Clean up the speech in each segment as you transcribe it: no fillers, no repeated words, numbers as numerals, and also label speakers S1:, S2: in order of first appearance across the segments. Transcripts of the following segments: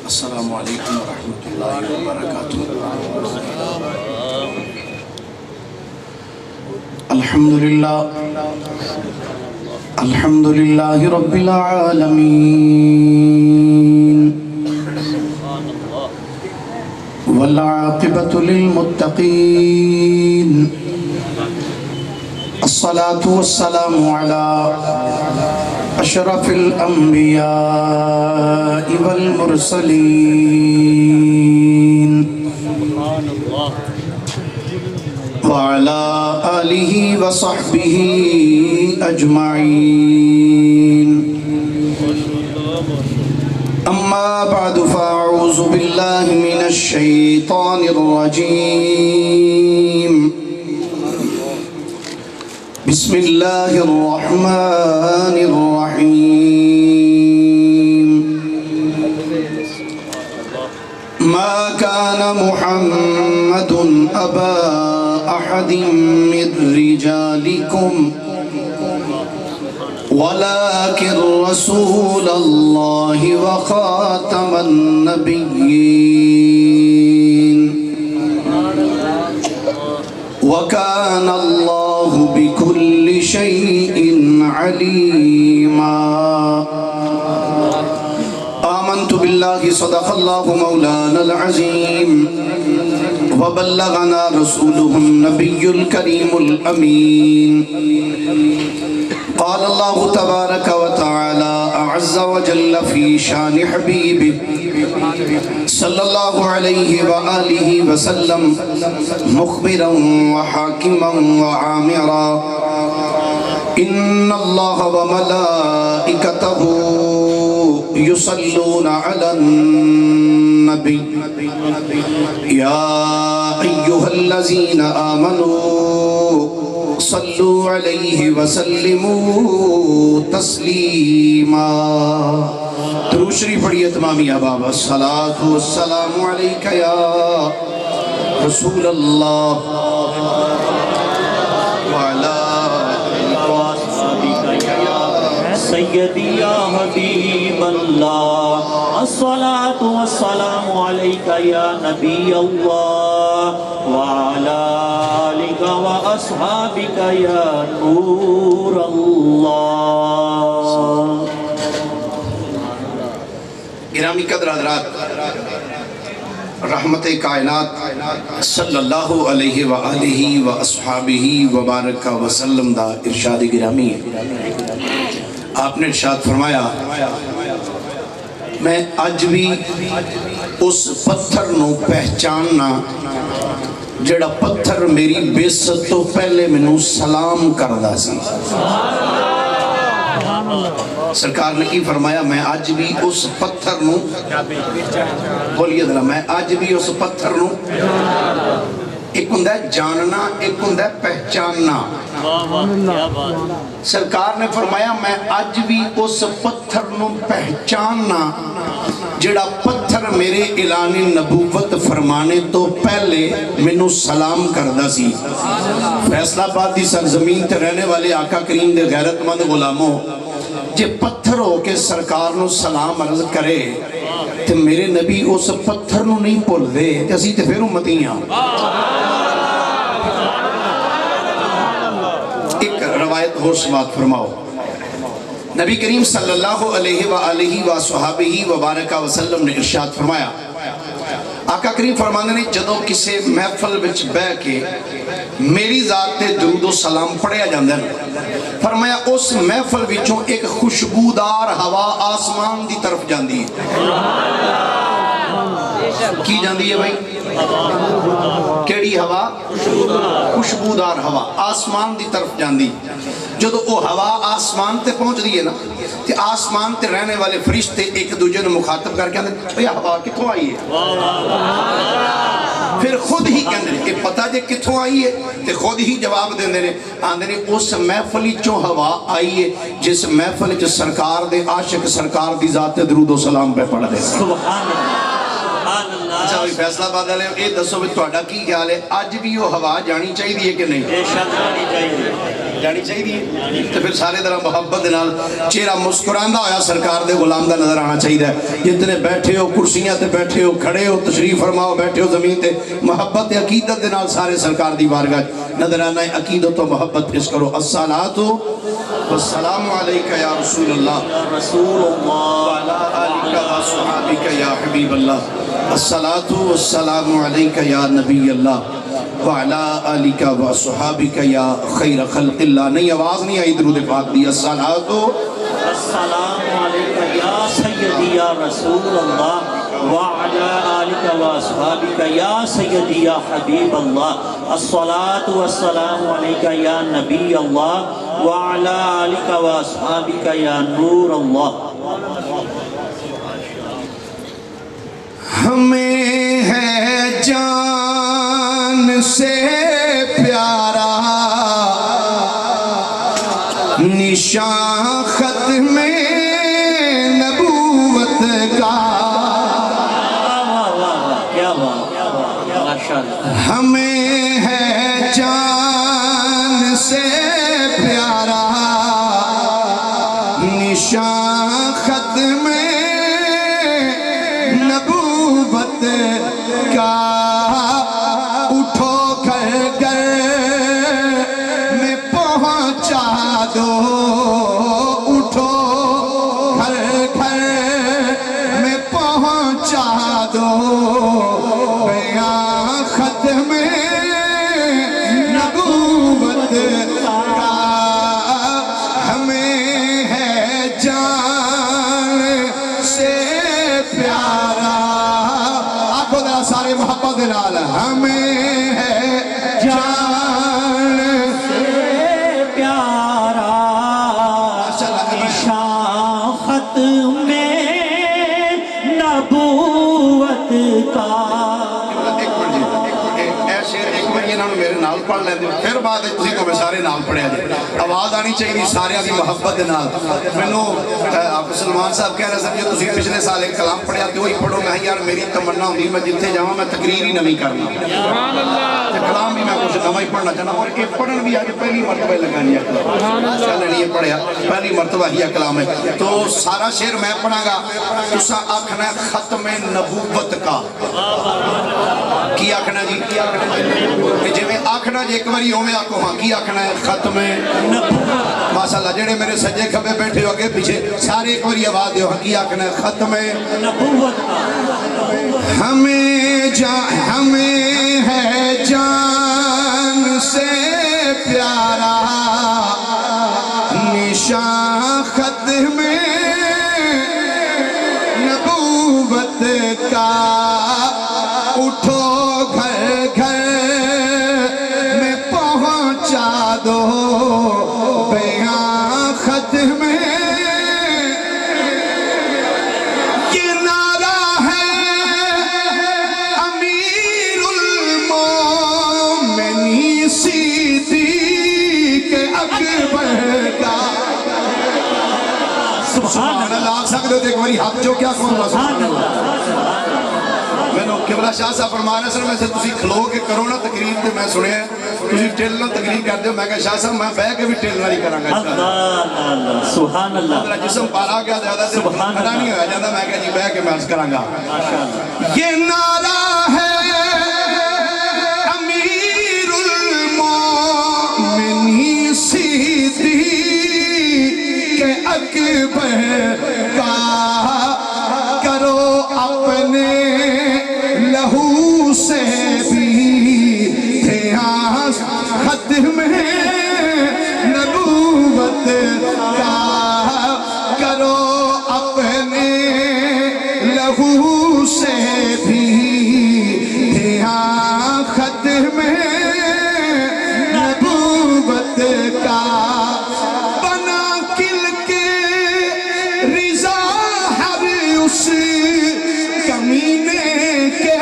S1: السلام علیکم ورحمۃ اللہ وبرکاتہ۔ الحمد للہ رب العالمین والعاقبۃ للمتقین، الصلاة والسلام علی اشرف الانبیاء والمرسلین وعلى آلہ وصحبہ اجمعین، اما بعد فاعوذ باللہ من الشیطان الرجیم، بسم اللہ الرحمن الرحیم۔ ما كان محمد أبا أحد من رجالكم ولكن رسول الله وخاتم النبيين وكان الله بكل شيء عليما۔ آمنت بالله صدق الله مولانا العظيم وبلغنا رسوله النبي الكريم الأمين۔ قال الله تبارك وتعالى أعز وجل في شان حبيبه صلى الله عليه وآله وسلم مخبرا وحاكما وعامرا، إن الله وملائكته يصلون على النبي يا أيها الذين آمنوا صلوا عليه وسلموا تسليما۔ درود شریف پڑھیے تمامی احباب۔ الصلاة والسلام عليك يا رسول الله وعلى
S2: سیدی یا حبیب اللہ، الصلاة والسلام علیکہ یا نبی اللہ وعلا آلک و اصحابک یا نور اللہ۔
S1: گرامی قدر حضرات، رحمت کائنات صلی اللہ علیہ وآلہ واصحابہ وبارک وسلم دا ارشاد گرامی ہے۔ آپ نے ارشاد فرمایا، میں اج بھی اس پتھر نو پہچاننا جڑا پتھر میری بیست تو پہلے منو سلام کردہ سی۔ سرکار نے کی فرمایا، میں آج بھی اس پتھر نو، بولیے ذرا، میں آج بھی اس پتھر نو، ایک ہندہ جاننا، ایک ہندہ پہچاننا۔ سرکار نے فرمایا، میں آج بھی اس پتھر نو پہچاننا جڑا پتھر میرے اعلان نبوت فرمانے تو پہلے منو سلام کردہ سی۔ فیصلہ آباد دی سرزمین تے رہنے والے آقا کریم دے غیرت مند غلاموں، جے پتھر ہو کے سرکار نو سلام عرض کرے تے میرے نبی اس پتھر نو نہیں پھول دے تے اسی تے پھر امتیاں۔ ایک روایت اور سماعت فرماؤ، نبی کریم صلی اللہ علیہ وآلہ وصحابہ وبارک وسلم نے ارشاد فرمایا، آقا کریم فرمانے نے جدوں کسے محفل وچ بہ کے میری ذات تے درود و سلام پڑھیا جاندے ہیں، فرمایا اس محفل وچوں ایک خوشبودار ہوا آسمان دی طرف جاندی ہے۔ کی جاندی ہے بھائی؟ کیڑی ہوا؟ خوشبودار ہوا آسمان دی طرف جاندی۔ جدو وہ ہوا آسمان تے پہنچ دی ہے نا، تے آسمان تے رہنے والے فرشتے ایک دوجہ نے مخاطب کر کے آندے، یہ ہوا کتھوں آئی ہے؟ پھر خود ہی کہندے کہ پتہ جے کتھوں آئی ہے، تے خود ہی جواب دیندے نے، آندے نے اس محفلی چوں ہوا آئی ہے جس محفلی چوں سرکار دے عاشق سرکار دی ذات درود و سلام پہ پڑھ دے۔
S2: سبحان اللہ۔
S1: اچھا بھی فیصلہ باد والے یہ دسو بھی تہاڈا کی خیال ہے، اج بھی وہ ہوا جانی چاہیے کہ نہیں؟
S2: بے شک جانی چاہیے۔
S1: جانی چاہیے تو پھر سارے طرح محبت دے نال چہرہ مسکراندہ ہویا سرکار دے غلام دا نظر آنا چاہیے. جتنے بیٹھے ہو کرسیاں تے بیٹھے ہو کھڑے ہو تشریف فرماؤ بیٹھے ہو زمین تے محبت عقیدت دے نال سارے سرکار دی بارگاہ نظر آنا ہے. عقیدت و محبت پیش کرو. الصلاۃ والسلام علیکہ یا رسول اللہ
S2: رسول اللہ
S1: وعلا آلکہ وصحابکہ یا حبیب اللہ. الصلاۃ والسلام علیکہ یا نبی اللہ وعلا آلکہ وصحابکہ یا خیر خلق اللہ. نہیں آواز نہیں آئی درود پاک دی. الصلاۃ
S2: السلام علیکہ یا سیدی یا رسول اللہ وعلا آلکہ واصحابکہ یا سیدی یا حبیب اللہ. الصلاة والسلام علیکہ یا نبی اللہ وعلا آلکہ واصحابکہ یا نور اللہ.
S1: ہمیں ہے جان سے پیارا نشان ختم نبوت کا.
S2: کیا بات ماشاءاللہ.
S1: ہمیں ہے جان سے پیارا نشان ختم نبوت کا. اٹھو گھر گھر میں پہنچا دو. اٹھو گھر گھر میں پہنچا دو بیان ختم نبوت کا. ہمیں ہے جان سے پیارا. آنکھوں ذرا سارے محبت دے نال. ہمیں ہے جان
S2: سے پیارا نشان ختم نبوت کا.
S1: میرے نال پڑھ لیں پھر بعد تسی کو میں سارے نال پڑھیا جائے. آواز آنی چاہیے سارے دی محبت دے نال. مینوں آپ سلمان صاحب کہہ رہے سر جو تسی پچھلے سال ایک کلام پڑھیا تو وہی پڑھو. میں یار میری تمنا ہوندی میں جتھے جاواں میں تقریر ہی نویں کرنا تے کلام بھی میں کچھ نواں ہی پڑھنا چاہنا. اور یہ پڑھن بھی اج پہلی مرتبہ لگانی ہے. چل نہیں پڑھیا پہلی مرتبہ ہی کلام ہے. تو سارا شعر میں پڑھاں گا. تساں آکھنا ختم نبوت کا. کی آکھنا جی؟ جی میں آکھنا جی ایک باری ہوئے آکھو ہاں کی آکھنا ہے ختم ماشاءاللہ. جڑے میرے سجے کھبے بیٹھے ہو اگے پیچھے سارے ایک باری آواز دیو ہاں کی آکھنا ہے ختم
S2: نبوت کا.
S1: ہمیں ہے جان سے پیارا نشان ختم نبوت کا. اٹھو گھر گھر میں پہنچا دو بیان ختم. یہ نعرہ ہے امیر المومنین صدیق اکبر کا. سبحان اللہ. آگ سکتے ہو ایک باری ہاتھ جو کیا کون اللہ سبحان اللہ. میں نے قبلہ شاہ صاحب فرما رہے سر میں سے تسی کھلو کے کرو نا تقریر تے میں سنے ہیں تسی ٹیل نہ تقریر کر دے. میں کہا شاہ صاحب میں بہ کے بھی ٹیل والی کراں گا.
S2: اللہ سبحان اللہ.
S1: میرا جسم پارا گیا زیادہ سے کھڑا نہیں ہوا جاتا. میں کہا جی بہ کے میں عرض کراں گا. یہ نعرہ ہے امیر المومنین صدیق اکبر کا. کرو اپنے لہو سے بھی دیاں ختم نبوت کا. کرو اپنے لہو سے بھی دیاں ختم نبوت کا. بنا کل کے رضا ہر اس کمینے کے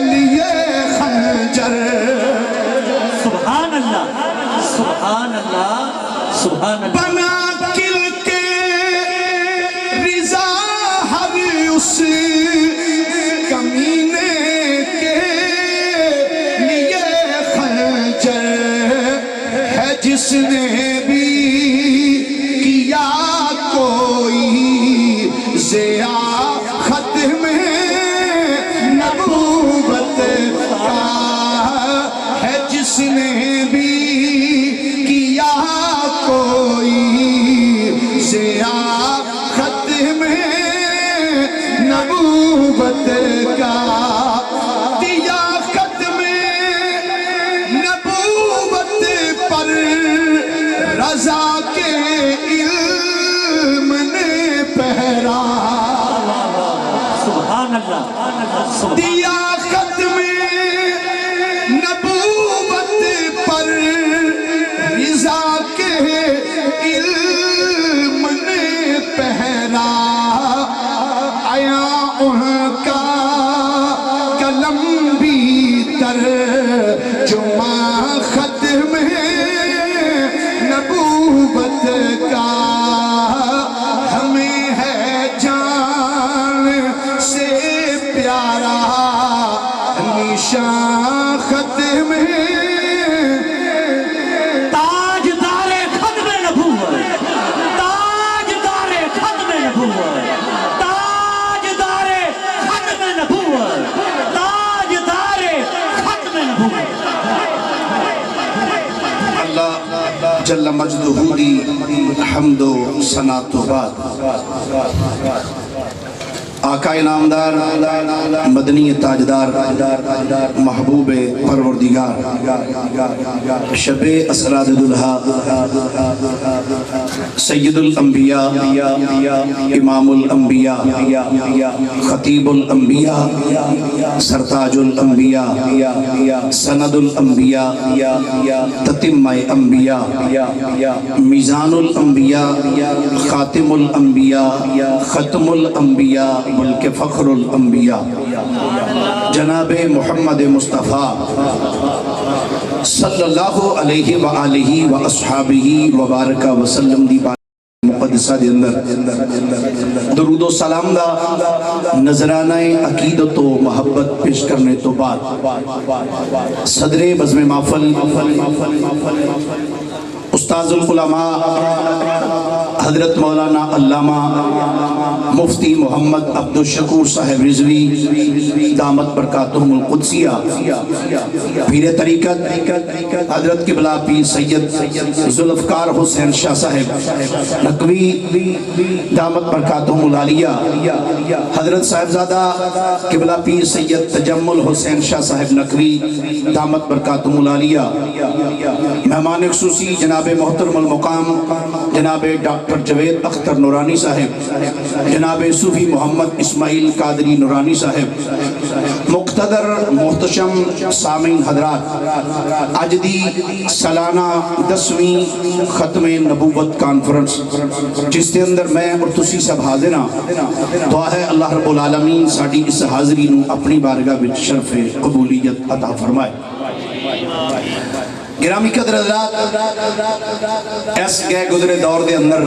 S1: لیے خنجر.
S2: سبحان اللہ سبحان اللہ سبحان اللہ.
S1: بنا کل کے رضا ہر اس کمینے کے لیے خنجر ہے جس جس نے بھی کیا کوئی ضیاء ختم نبوت کا ہے، جس نے بھی کیا کوئی ضیاء ختم نبوت کا، دیا ختم نبوت پر رضا کے علم نے پہرا،
S2: سبحان اللہ،
S1: دیا ختم نبوت پر رضا کے علم نے پہرا، آیا ان کا قلم بھی ترجمہ ختم نبوت کا، ہمیں ہے جان سے پیارا نشان ختم
S2: تاجدار ختم نبوت، تاجدار ختم نبوت، تاجدار ختم نبوت، تاجدار ختم نبوت۔
S1: اللہ جل مجدہ دی حمد و ثنا تو بعد آقا نامدار مدنی تاجدار محبوب پروردگار شب اسرار دلہا سید الانبیاء امام الانبیاء خطیب الانبیاء سرتاج الانبیاء سند الانبیاء تتمہ انبیاء میزان الانبیاء خاتم الانبیاء ختم الانبیاء بلکہ فخر الانبیاء جناب محمد مصطفیٰ صلی اللہ علیہ وآلہ وآصحابہ وبارک وسلم دی مقدسہ دے اندر درود و سلام دا نظرانہ عقیدت و محبت پیش کرنے تو بعد صدر بزم محفل استاذ العلماء حضرت مولانا علامہ مفتی محمد عبدالشکور صاحب رضوی دامت برکاتہم القدسیہ، پیر طریقت حضرت قبلہ پیر سید ذوالفقار حسین شاہ صاحب نقوی دامت برکاتہم العالیہ، حضرت صاحبزادہ قبلہ پیر سید تجمل حسین شاہ صاحب نقوی دامت برکاتہم العالیہ، مہمان خصوصی جناب محترم المقام جناب ڈاکٹر جوید اختر نورانی صاحب، جناب صوفی محمد اسماعیل قادری نورانی صاحب، مقتدر محتشم سامعین حضرات، آج دی سالانہ 10ویں ختم نبوت کانفرنس جس کے اندر میں اور تسی سب حاضر ہاں، دعا ہے اللہ رب العالمین ساڑی اس حاضری نو اپنی بارگاہ وچ شرف قبولیت عطا فرمائے۔ گرامی قدر حضرات، اس گئے گزرے دور دے اندر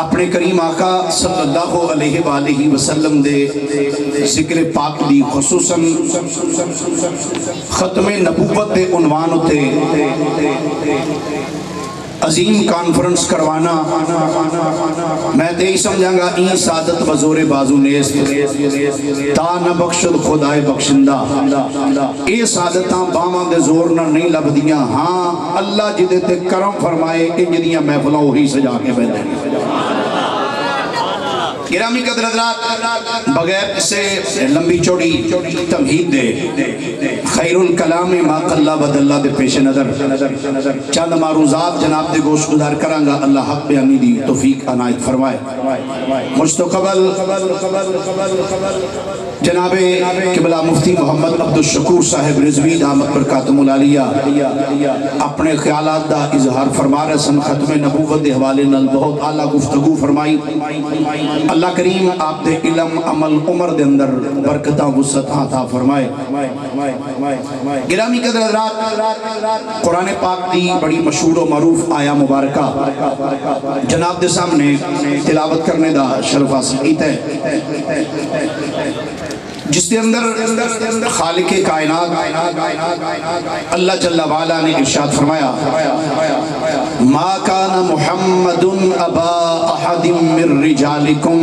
S1: اپنے کریم آقا صلی اللہ علیہ وآلہ وسلم دے ذکر پاک دی خصوصاً ختم نبوت دے عنوان ہوتے عظیم کانفرنس کروانا، میں تے ہی سمجھاں گا این سعادت بزور بازو نیست تا نہ بخشد خدائے بخشندہ، اے سعادتاں باواں دے زور نہ نہیں لب دیاں، ہاں اللہ جدے تے کرم فرمائے انج دیاں محفلاں وہی سجا کے بیٹھے۔ گرامی قدر حضرات، بغیر سے لمبی چوڑی تمہید دے خیر الکلام ما قل ودل دے پیش نظر چند معروضات جناب دے گوش گزار کرانگا، اللہ حق بیانی دی توفیق عنایت فرمائے۔ مجتقبل جناب قبلہ مفتی محمد عبدالشکور صاحب رضوی دامت برکاتہم العالیہ اپنے خیالات دا اظہار فرما رہے سن، ختم نبوت دے حوالے نال بہت اعلیٰ گفتگو فرمائی۔ اللہ کریم آپ دے علم عمل عمر دے اندر برکتاں وسعتاں عطا فرمائے۔ گرامی قدر حضرات، قرآن پاک دی بڑی مشہور و معروف آیا مبارکہ جناب دے سامنے تلاوت کرنے دا شرف حاصل کیتا ہے۔ جس کے اندر خالق کائنات اللہ جل وعلا نے ارشاد فرمایا ما کان محمد ابا احد من رجالکم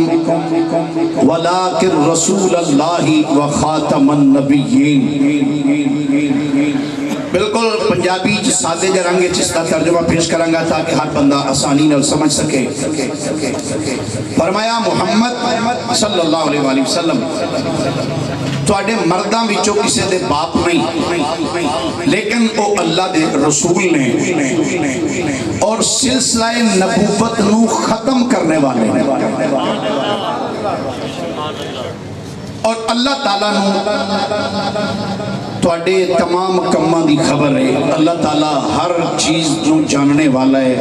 S1: ولکن رسول اللہ وخاتم النبیین. بالکل پنجابی سادے جا رنگ اس کا ترجمہ پیش کروں گا تاکہ ہر بندہ آسانی نال سمجھ سکے. فرمایا محمد صلی اللہ علیہ وآلہ وسلم تواڈے مرداں وچوں کسے دے باپ نہیں لیکن وہ اللہ دے رسول نے اور سلسلہ نبوت نو ختم کرنے والے ہیں. اور اللہ تعالیٰ نو تواڈے تمام کماں دی خبر ہے. اللہ تعالیٰ ہر چیز نو جاننے والا ہے.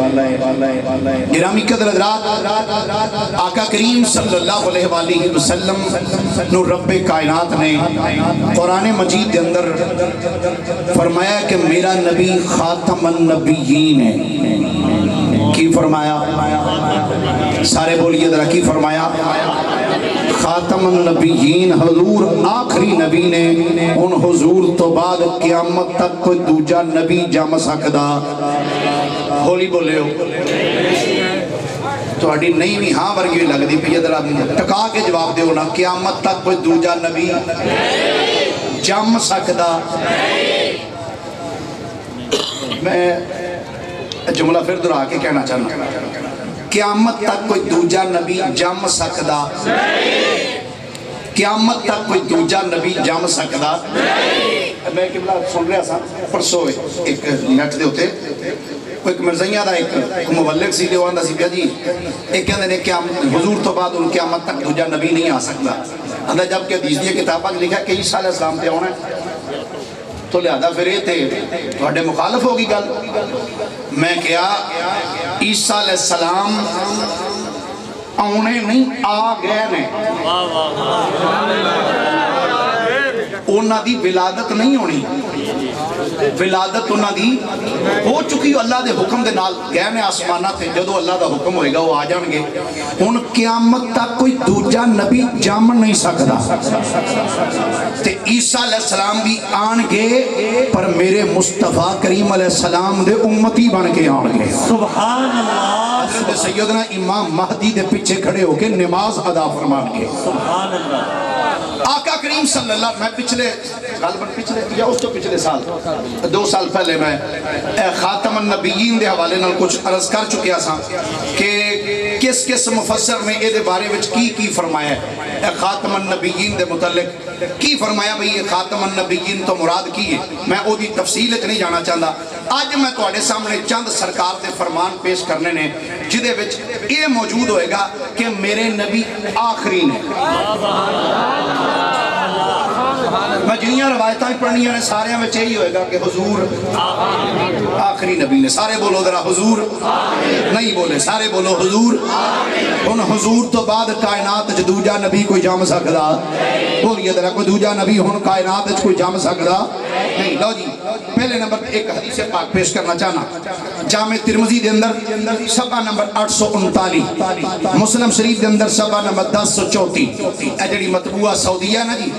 S1: گرامی قدر حضرات، آقا کریم صلی اللہ علیہ وآلہ وسلم نو رب کائنات نے قرآن مجید کے اندر فرمایا کہ میرا نبی خاتم النبیین ہے. کی فرمایا؟ سارے بولیے ذرا، کی فرمایا؟ خاتم النبیین، حضور آخری نبی نے. ان حضور تو بعد قیامت تک کوئی دوجا نبی جم سکدا. ہولی بولے ہو تہاڈی نہیں بھی ہاں ورگی لگدی پئی، ذرا ٹکا کے جواب دیو نا. قیامت تک کوئی دوجا نبی جم سکدا. میں جملہ پھر دہرا کے کہنا چاہنا، قیامت تک کوئی دوجا نبی جم سکدا. قیامت تک کوئی دوجا نبی جم سکدا. میں قبلہ سن رہا سا پرسوں ایک نیٹ دے ہوتے ایک مرزیاں دا ایک مبلغ سی جو آندا سی پیا جی ایک کہندے نے کہ حضور تو بعد ان قیامت تک دوجا نبی نہیں آ سکتا. آندا جب کہ حدیث دی کتاباں لکھا کہ عیسیٰ علیہ السلام تے آنا ہے تو لہذا پھر یہ تے تواڈے مخالف ہوگی گل. میں کہا عیسیٰ علیہ السلام آنے نہیں آ گئے نے. انہاں دی ولادت نہیں ہونی، ولادت انہاں دی ہو چکی. اللہ دے حکم دے نال گئے نے آسمانہ تے، جدو اللہ دا حکم ہوئے گا وہ آ جان گے. ہن قیامت تک کوئی دوجا نبی جم نہیں سکدا. تے عیسیٰ علیہ السلام بھی آن گے پر میرے مصطفیٰ کریم علیہ السلام دے امتی بن کے آن گے. سبحان اللہ. حضرت سیدنا امام مہدی دے پیچھے کھڑے ہو کے نماز ادا فرمان گے. سبحان اللہ. آقا کریم صلی اللہ میں پچھلے غالباً پچھلے یا اس تو پچھلے سال 2 سال پہلے میں خاتم النبیین دے حوالے نال کچھ عرض کر چکیا سا کہ کس کس مفسر نے اے دے بارے وچ کی فرمایا ہے. خاتم النبیین دے متعلق کی فرمایا بھئی یہ خاتم النبیین تو مراد کی ہے. میں او دی تفصیل نہیں جانا چاہتا. آج میں تواڈے سامنے چند سرکار دے فرمان پیش کرنے نے جدے وچ یہ موجود ہوئے گا کہ میرے نبی آخری نے. میں جنیاں روایتاں پڑھنیاں نے سارے میں یہی ہوئے گا کہ حضور آخری نبی نے. سارے بولو ذرا حضور. نہیں بولے سارے بولو حضور. ان حضور تو بعد کائنات دوجا نبی کوئی جم سکدا. بولیے ذرا کوئی دوجا نبی ہن کائنات کوئی جم سکدا نہیں. لو جی پہلے نمبر ایک حدیث پاک پیش کرنا چاہنا. جامع ترمذی دے اندر صفحہ نمبر 839، مسلم شریف دے اندر صفحہ نمبر 1034. اے جڑی مطبوعہ سعودیہ نا جی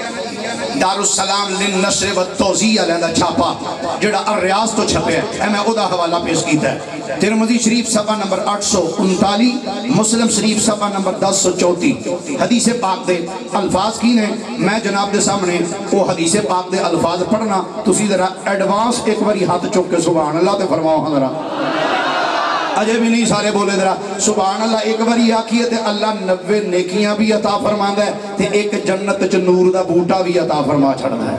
S1: دارالسلام للنشر والتوزیع علیہ چھاپا جڑا الریاض تو چھپے ہے میں او دا حوالہ پیش کیتا ہے. ترمذی شریف صفحہ نمبر 839، مسلم شریف صفحہ نمبر 1034. حدیث پاک دے الفاظ کی نے میں جناب دے سامنے وہ حدیث پاک دے الفاظ پڑھنا. تسی ذرا ایڈوانس ایک باری ہاتھ چوک کے سبحان اللہ تے فرماؤ. ذرا اجے بھی نہیں سارے بولے ذرا سبحان اللہ ایک باری آکھیے تے اللہ 90 نیکیاں بھی عطا فرماندا ہے تے ایک جنت چ نور دا بوٹا بھی عطا فرما چھڑدا ہے.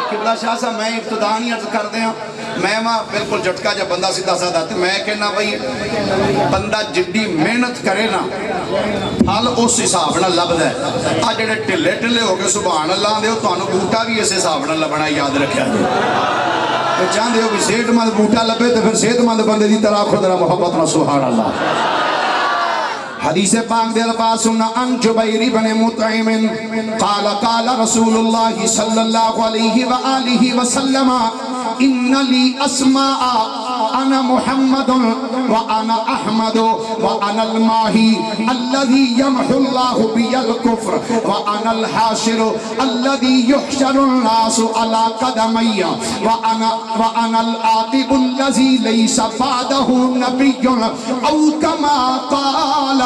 S1: قبلہ شاہ صاحب میں ابتداء نہیں عرض کر دیا میں وہاں بالکل جھٹکا جب بندہ سیدھا سادہ تے میں کہنا بھائی بندہ جڈی محنت کرے نا پھل اس حساب نہ لبدا ہے. آ جڑے ٹھلے ٹھلے ہو کے سبحان اللہ دے تانوں بوٹا بھی اس حساب نہ لبنا یاد رکھیا جائے. چاہتے ہو کہ صحت مند بوٹا لبے تو پھر صحت مند بندے دی طرح خود را محبت نہ. سبحان اللہ. حدیث پاک دے الفاظ سننا. ان جبیر بن مطعم قال قال رسول اللہ صلی اللہ علیہ وآلہ وسلم ان لی اسماء انا محمد وانا احمد وانا الماحي الذي يمحو الله بي الكفر وانا الحاشر الذي يحشر الناس على قدمي وانا العاقب الذي ليس بعده نبي او كما قال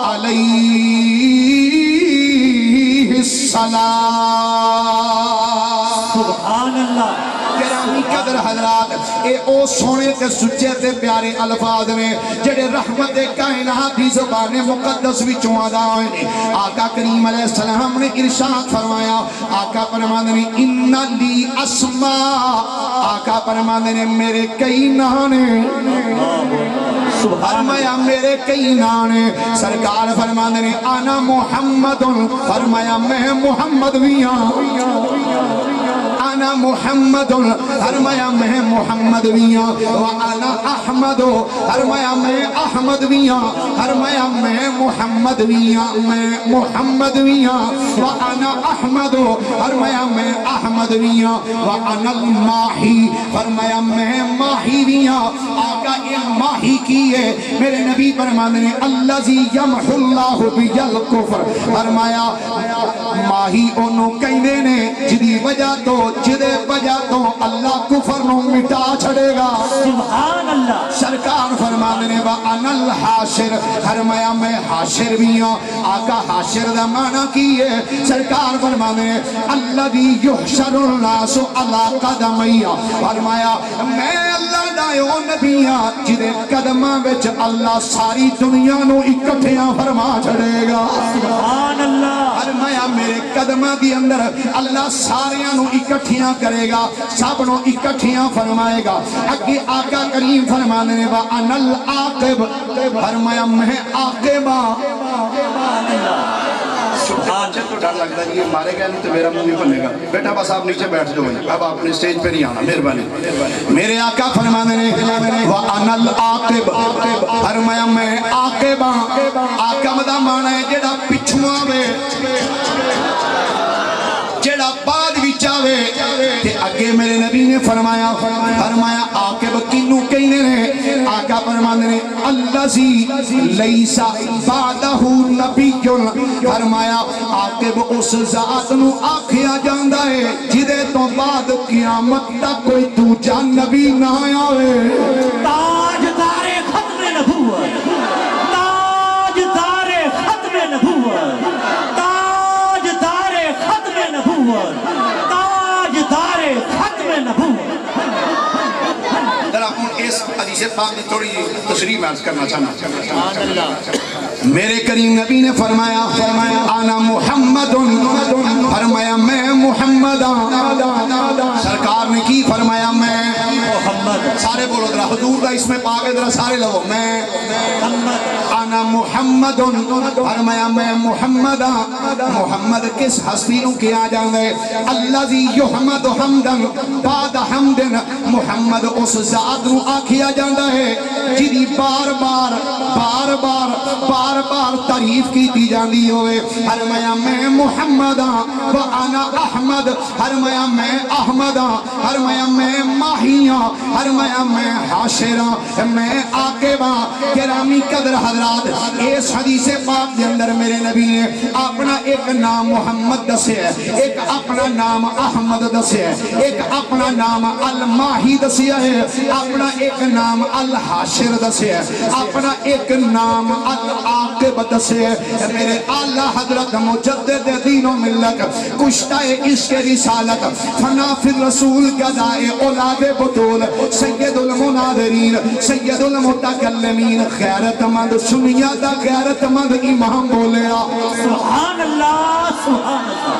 S1: عليه السلام.
S2: سبحان اللہ.
S1: گرامی قدر حضرات، اے او سونے تے سچے تے پیارے الفاظ نے جڑے رحمت کائنات دی زبان مقدس وچوں ادا ہوئے نے. آقا کریم علیہ السلام نے ارشاد فرمایا، آقا فرماندے نے ان لی اسماء، آقا فرماندے نے میرے کئی نام نے. فرمایا میرے کئی نام نے. سرکار فرماندے نے انا محمد، فرمایا میں محمد بھی ہاں. انا محمد، فرمایا میں محمد بھی ہاں. وانا احمد، فرمایا میں احمد بھی ہاں. فرمایا میں محمد بھی ہاں، میں محمد بھی ہاں. وانا احمد، فرمایا میں احمد بھی ہاں. وانا الماحی، فرمایا میں ماحی بھی ہاں. آقا یہ ماحی کی ہے میرے نبی فرمانے نے الذی یمحو اللہ بی الکفر. فرمایا ماحی انہوں کہنے نے جدی وجہ تو اللہ کفر نو مٹا چھڑے گا.
S2: سبحان اللہ.
S1: سرکار فرمانے نے وانا الحاشر، فرمایا میں حاشر بھی ہوں. آقا حاشر دا معنی کی ہے؟ سرکار فرمانے نے الذی یحشر الناس علی قدمی، فرمایا میں اللہ دا او نبی ہاں جدے قدماں وچ اللہ ساری دنیا نو اکٹھیاں فرما چھڑے گا.
S2: سبحان اللہ.
S1: فرمایا میرے قدماں دی اندر اللہ ساریاں نو اکٹھیاں کرے گا، سب نو اکٹھیاں فرمائے گا. اگے آقا کریم فرمانے نے وانا العاقب، فرمایا میں عاقب ہاں.
S3: جب تو ڈر لگتا ہے یہ مارے گا نہیں تو میرا منہ نہیں بنے گا. بیٹا بس آپ نیچے بیٹھ جاؤ، اب آپ نے سٹیج پہ نہیں آنا، مہربانی.
S1: میرے آقا فرمانے نے وانا العاقب، فرمایا میں عاقب ہاں. عاقب دا معنی ہے جڑا پچھوں آوے، جڑا بعد وچ آوے. تے اگے میرے نبی نے فرمایا عاقب کینوں کہنے نے؟ آقا فرماندے نے الذی لیس بعدہ نبی. فرمایا عاقب اس ذات نو آکھیا جاندا ہے جدے تو بعد قیامت تک کوئی دوجا نبی نہ آوے.
S2: تاجدار ختم نبوت، تاجدار ختم نبوت، تاجدار ختم نبوت، تاجدار ختم نبوت.
S3: ذرا ہوں اس حدیث پاک کی تھوڑی تشریح میں عرض کرنا چاہنا.
S2: سبحان اللہ.
S1: میرے کریم نبی نے فرمایا انا محمد، فرمایا میں محمد ہاں. سرکار نے کی فرمایا میں
S2: محمد.
S1: سارے بولو ذرا حضور کا اس میں پاک ہے، ذرا سارے لگو میں
S2: محمد.
S1: انا محمد، فرمایا میں محمد ہاں. محمد کس ہستی نو کیا جاندے؟ الذی یحمد حمدا بعد حمد. محمد اس ذات نو آکھیا جاندا ہے جدی بار بار تعریف کی جاندی ہوئے. فرمایا میں محمد ہاں. وانا احمد، فرمایا میں احمد ہاں. فرمایا میں ماہی ہاں. فرمایا میں حاشر ہاں، میں عاقب ہاں. گرامی قدر حضرات، اس حدیث پاک کے اندر میرے نبی نے اپنا ایک نام محمد دسے ہے، ایک اپنا نام احمد دسے ہے، ایک اپنا نام الماہی دسے ہے، اپنا ایک نام الحاشر دسے ہے، اپنا ایک نام العاقب دسے ہے. میرے اعلیٰ حضرت مجدد دین و ملت، کشتہ عشق رسالت، فنا فی الرسول گدائے اولاد بطول، سید المناظرین، سید المتکلمین، غیرت مند سنیا دا غیرت مند امام بولیا.
S2: سبحان اللہ. سبحان اللہ.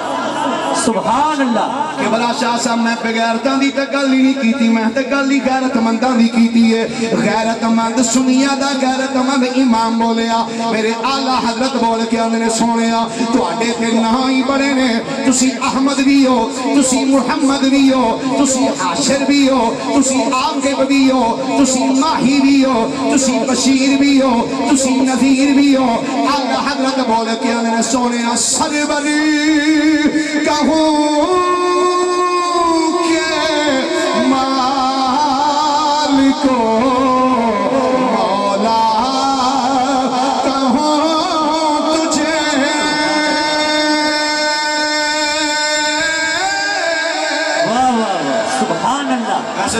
S2: سبحان اللہ.
S1: کہ بلا شاہ صاحب میں بغیرتاں دی تے گل ہی نہیں کیتی، میں تے گل ہی غیرت منداں دی کیتی ہے. غیرت مند سنیا دا غیرت مند امام بولیا. میرے اعلیٰ حضرت بول کے آندے نے سونیا تواڈے تے نام ہی بڑے نے، تسی احمد بھی ہو، تسی محمد بھی ہو، تسی حاشر بھی ہو، تسی عاقب بھی ہو، تسی ماہی بھی ہو، تسی بشیر بھی ہو، تسی نذیر بھی ہو. اعلیٰ حضرت بول کے آندے نے سونیا سربری کہوں کہ مالکو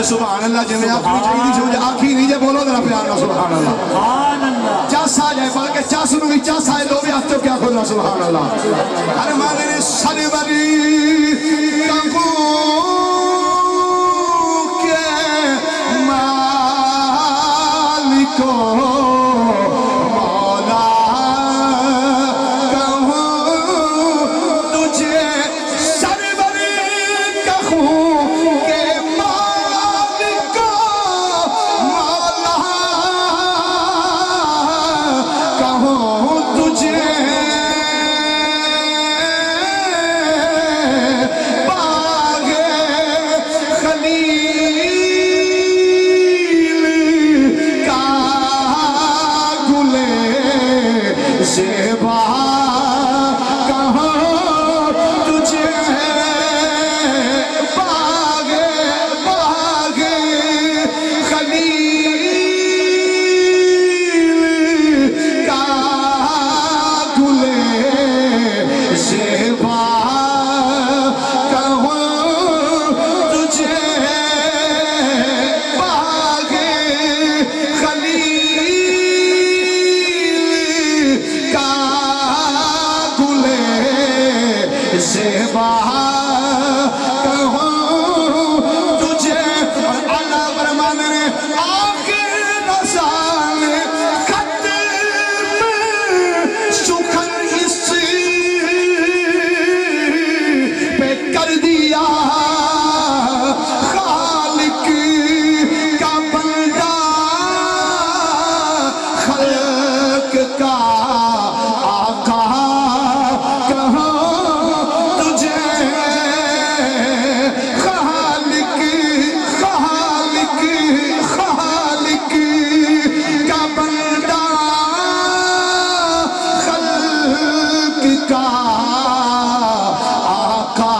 S3: سبحان اللہ جی میں آخری چاہیے جو آخی نہیں جے بولو ذرا پیار نہ سبحان اللہ
S2: سبحان اللہ
S3: چس آ جائے بلکہ چس نو بھی چس آئے دو بھی ہاتھ تو کیا کھولا سبحان اللہ ارمان نے سروری کہوں کہ مالکو مولا کہوں تجھے سروری کہوں کہ مالکو مولا کہوں تجھے باغ خلیل کا گل زیبا کہوں تجھے باغ خلیل کا گل زیبا کہوں تجھے باغ خلیل کا گل زیبا کہوں تجھے اور اللہ فرمان نے آخر نظام خط میں سخن اس پہ کر دیا خالق کا بندہ خلق کا آقا کہوں تجھے خالق کا بندہ خلق کا آقا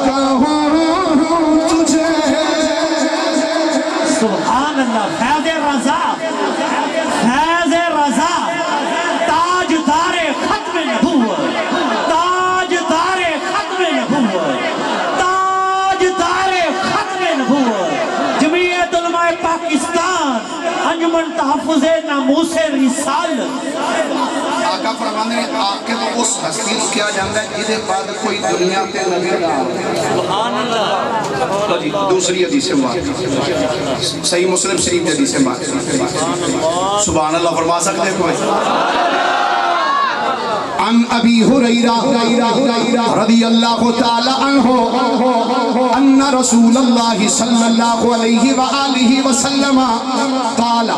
S3: کہوں تجھے
S2: سبحان اللہ فیض رضا فیض رضا تاجدار ختم نبوت تاجدار ختم نبوت تاجدار ختم نبوت جمعیت علماء پاکستان انجمن تحفظ ناموس رسالت
S3: آقا فرمانے نے آقا تو اس ہستی کو کیا جانتا ہے جہدے بعد کوئی دنیا تے نبی نہ آئے
S2: سبحان اللہ
S3: دوسری حدیث بات صحیح مسلم شریف کی حدیث بات سبحان اللہ فرما سکتے کوئی عن ابی ہریرہ رضی اللہ تعالی عنہ ان رسول اللہ صلی اللہ علیہ وآلہ وسلم قال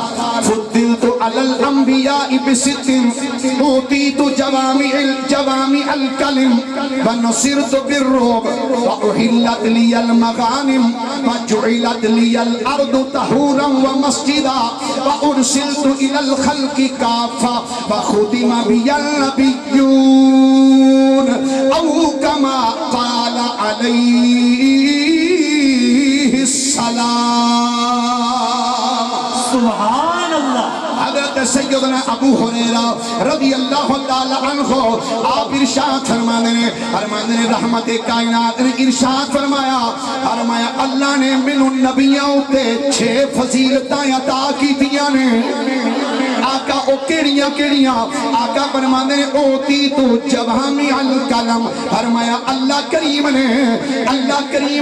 S3: فضلت علی الانبیاء بست اوتیت جوامع الکلم ونصرت بالرعب واحلت لی المغانم وجعلت لی الارض طہورا ومسجدا وارسلت الى الخلق کافہ وختم بی النبیون او کما قال علیہ السلام
S2: سبحان اللہ
S3: حضرت سیدنا ابو ہریرہ رضی اللہ تعالی عنہ آپ ارشاد فرمانے نے رحمت کائنات نے ارشاد فرمایا اللہ نے من النبیوں تے 6 فضیلتاں عطا کی دیا نے آقا او کیڑیاں آقا فرمانے نے اوتی تو جوامع الکلم فرمایا اللہ کریم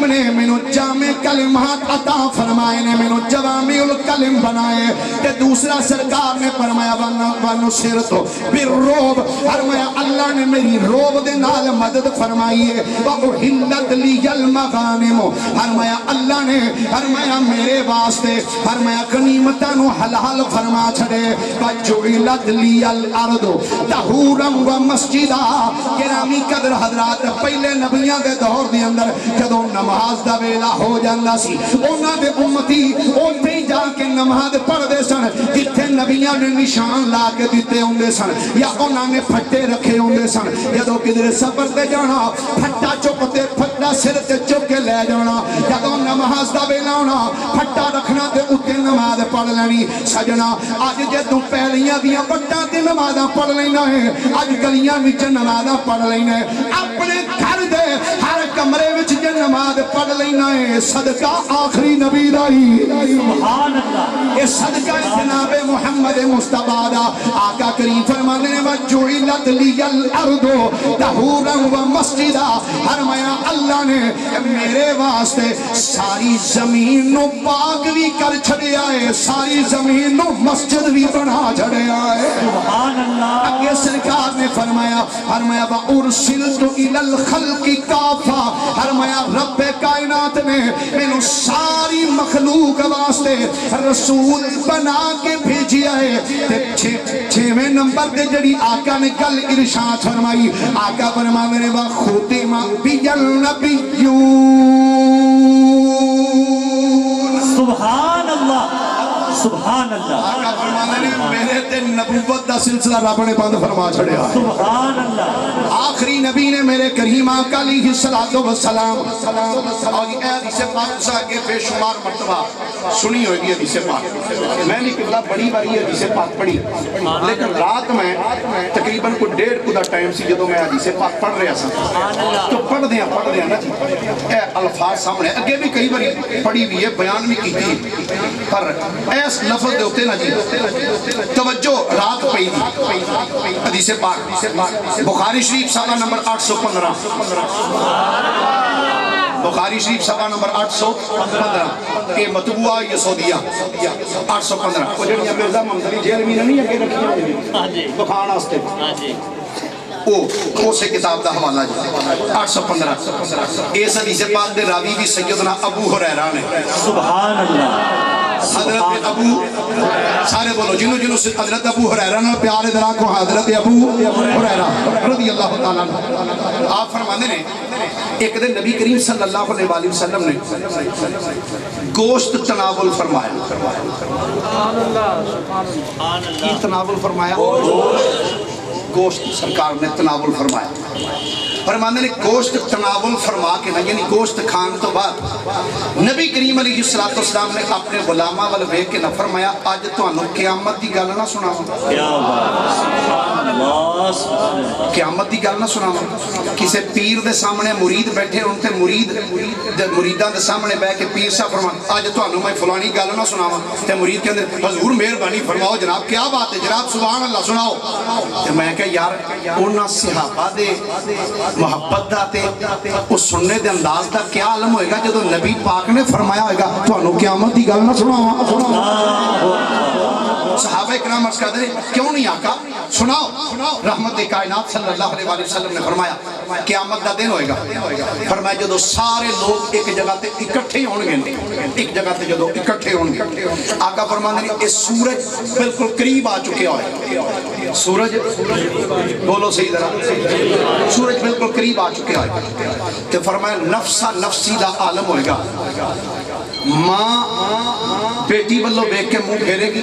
S3: نے منو جامع کلمات عطا فرمائے نے منو جوامع الکلم بنائے کہ دوسرا سرکار نے فرمایا ونصرت بالرعب فرمایا اللہ نے میری روب دے نال مدد فرمائی ہے واحلت لی المغانم فرمایا اللہ نے فرمایا میرے واسطے فرمایا غنیمتاں نو حلال فرما چھڑے وجعلت لی الارض طہورا ومسجدا گرامی قدر حضرات پہلے نبیاں دے دور دے اندر جدوں نماز دا ویلا ہو جاندا سی انہاں دے امتی اوتھے جا کے نماز پڑھدے سن جتھے نبیاں نے نشان لا کے دیتے ہوندے سن یا انہاں نے پھٹے رکھے ہوندے سن جدوں کدھر سفر تے جانا پھٹا چکتے پھٹا سر تے چک کے لے جانا جدوں نماز دا ویلا ہونا پھٹا رکھنا تے اوتے نماز پڑھ لینی سجنا اج جدوں پہلیاں دیاں وٹاں تے نمازاں پڑھ لینا ہے اج گلیاں وچ نمازاں پڑھ لینا ہے اپنے گھر دے ہر کمرے وچ جے نماز پڑھ لینا ہے صدقہ آخری نبی دا
S2: سبحان اللہ
S3: یہ صدقہ جناب محمد مصطفیٰ دا آقا کریم فرمانے نے وَجُعِلَتْ لِيَ الْأَرْضُ طَهُورًا وَمَسْجِدًا فرمایا اللہ نے میرے واسطے ساری زمین نو پاک بھی کر چھڑیا ہے ساری زمین نو مسجد بھی بنا چھڑیا ہے
S2: سبحان اللہ
S3: اگے سرکار نے فرمایا وَأُرْسِلْتُ إِلَى الْخَلْقِ كَافَّةً فرمایا رب کائنات نے مینوں ساری مخلوق واسطے رسول بنا کے بھیجیا ہے چھویں نمبر تے جڑی آقا نے گل ارشاد فرمائی آقا فرماندے نے وَخُتِمَ بِيَ النَّبِيُّونَ
S2: سبحان اللہ سبحان اللہ
S3: آقا فرماندے نے میرے تے نبوت دا سلسلہ رب نے بند فرما چھڑیا ہے
S2: سبحان اللہ
S3: آخری نبی نے میرے کریم آقا علیہ السلام اور یہ حدیث پاک سے آگے بے شمار مرتبہ سنی ہوگی حدیث پاک میں نے قبلہ بڑی باری حدیث پاک پڑھی لیکن رات میں تقریباً کو 1.5 دا ٹائم سی جدو میں حدیث پاک پڑھ رہا سا تو پڑھ دیا نا جی اے الفاظ سامنے اگے بھی کئی باری پڑھی ہوئی ہے بیان بھی کی تھی پر ایس لفظ دے ہوتے نا جی توجہ رات پئی دی حدیث پاک بخاری شریف صفحہ نمبر 815 بخاری شریف صفحہ نمبر 815 یہ مطبوعہ یسودیہ 815 وہ جڑیاں مرزا محمد علی جیل میں نہیں اگے رکھی بخان واسطے وہ سے کتاب دا حوالہ جی 815 اس حدیث پاک دے راوی بھی سیدنا ابو ہریرہ نے
S2: سبحان اللہ
S3: حضرت ابو سارے بولو جنہوں سے حضرت ابو ہریرہ نے پیارے درا کو حضرت ابو ہریرہ رضی اللہ تعالیٰ عنہ آپ فرمانے نے ایک دن نبی کریم صلی اللہ علیہ وآلہ وسلم نے گوشت تناول فرمایا کی تناول فرمایا گوشت سرکار نے تناول فرمایا فرمانے نے گوشت تناول فرما کے نا یعنی گوشت کھان تو بعد نبی کریم علیہ السلام نے اپنے غلامہ والے ویکھ کے نہ فرمایا آج تو انہوں قیامت دی گل نہ سناؤں قیامت دی گل نہ سناؤں کسے پیر دے سامنے مرید بیٹھے ان تے مریدان دے سامنے بے کے پیر صاحب فرما آج تو انہوں میں فلانی گل نہ سناؤں تے مرید کے اندر حضور مہربانی فرماؤ جناب کیا بات ہے جناب سبحان اللہ سناؤ تے میں کہ یار انہاں صحابہ دے محبت دا تے اس سننے دے انداز دا کیا عالم ہوئے گا جدو نبی پاک نے فرمایا ہوئے گا تو انہوں قیامت دی گل نہ سناؤں صحابہ اکرام عرض کرتے ہیں کیوں نہیں آقا سناؤ رحمت کائنات صلی اللہ علیہ وآلہ وسلم نے فرمایا قیامت دا دن ہوئے گا فرمایا جدو سارے لوگ ایک جگہ تے اکٹھے ہوں گے ایک جگہ تے جدو اکٹھے ہوں گے آقا فرمانے اس سورج بالکل قریب آ چکے ہوئے سورج بولو صحیح ذرا سورج بالکل قریب آ چکے ہوئے کہ فرمایا نفسا نفسی دا عالم ہوئے گا ماں بیٹی والو بیک کے منہ پھیرے گی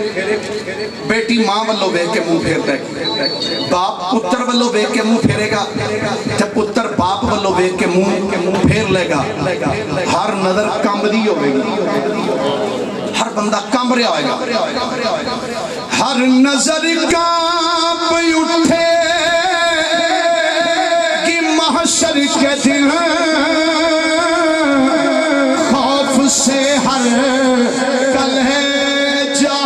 S3: بیٹی ماں والو بیک کے منہ پھیر دے گی باپ پتر والو بیک کے منہ پھیرے گا جب پتر باپ والو بیک کے منہ پھیر لے گا ہر نظر کامدی ہوئے گی ہر بندہ کام رہا ہوئے گا ہر نظر کام اٹھے کہ محشر کے دن سے ہر کلیجہ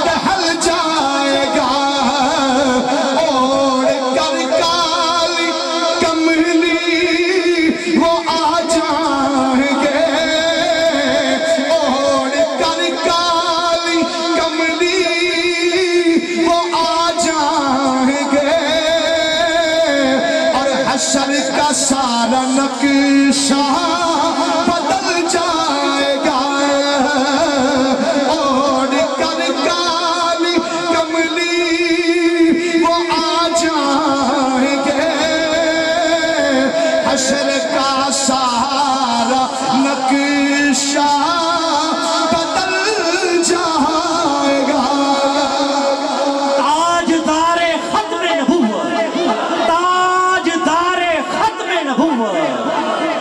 S3: ڈھل جائے گا اوڑھ کر کالی کملی وہ آ جائیں گے اوڑھ کر کالی کملی وہ آ جائیں گے اور حشر کا سارا نقشہ حشر کا سارا نقشہ بدل جائے گا
S2: تاجدار ختم نبوت تاجدار ختم نبوت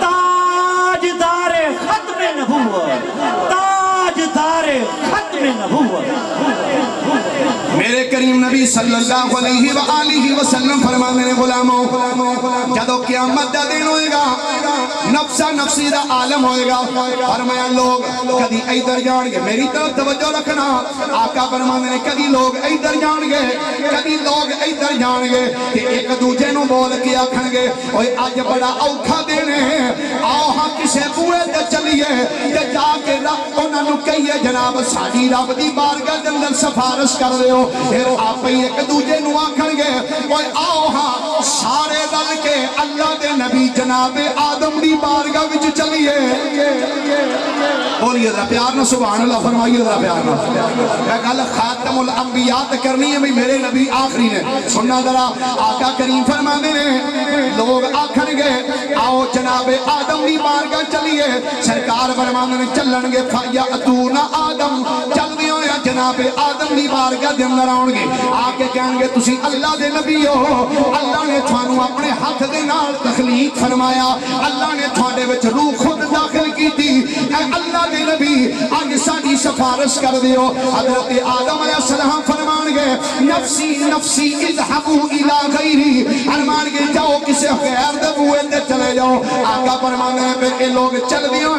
S3: میرے کریم نبی صلی اللہ علیہ وآلہ وسلم فرمانے نے غلاموں جدو قیامت دا دن ہوئے گا نفسا نفسی دا عالم ہوئے گا فرمایا لوگ کدی ایدر جان گے میری طرف توجہ رکھنا آقا فرمانے نے کدی لوگ ایدر جان گے کدی لوگ ایدر جان گے کہ ایک دوجے نو بول کے آکھن گے اوے آج بڑا اوکھا دینے آؤ ہاں کسے بوئے تے چلیے تے جا کے رب انہاں نو کہیے جناب ساڈی رب دی بارگاہ دے اندر سفارش کر دیو پھر آپ ہی ایک دوجے نو آکھن گے اوے آؤ ہاں سارے رل کے اللہ دے نبی جناب آدم دی بارگاہ وچ چلیے بولیے ذرا پیار نہ سبحان اللہ فرمائیے ذرا پیار نہ میں گل خاتم الانبیاء کرنی ہے بھی میرے نبی آخری نے سننا ذرا آقا کریم فرمانے نے لوگ آکھن گے آؤ جناب آدم دی بارگاہ چلیے سرکار فرمانے نے چلن گے فیاتون آدم چل دیو یا جناب آدم دی بارگاہ دے اندر آؤں گے آکے کہیں گے تسی اللہ دے نبی ہو اللہ نے تھانو اپنے ہاتھ دے نال تخلیق فرمایا اللہ نے تھوڑے وچ روح خود داخل کی تھی اے اللہ دے نبی آج ساڑی سفارش کر دیو حضرت آدم علیہ السلام فرمان گے نفسی نفسی اذهبوا الى غیری فرمان گے جاؤ کسے غیر دے بوئے تے چلے جاؤ آقا فرمانے پہ اے لوگ چل دیو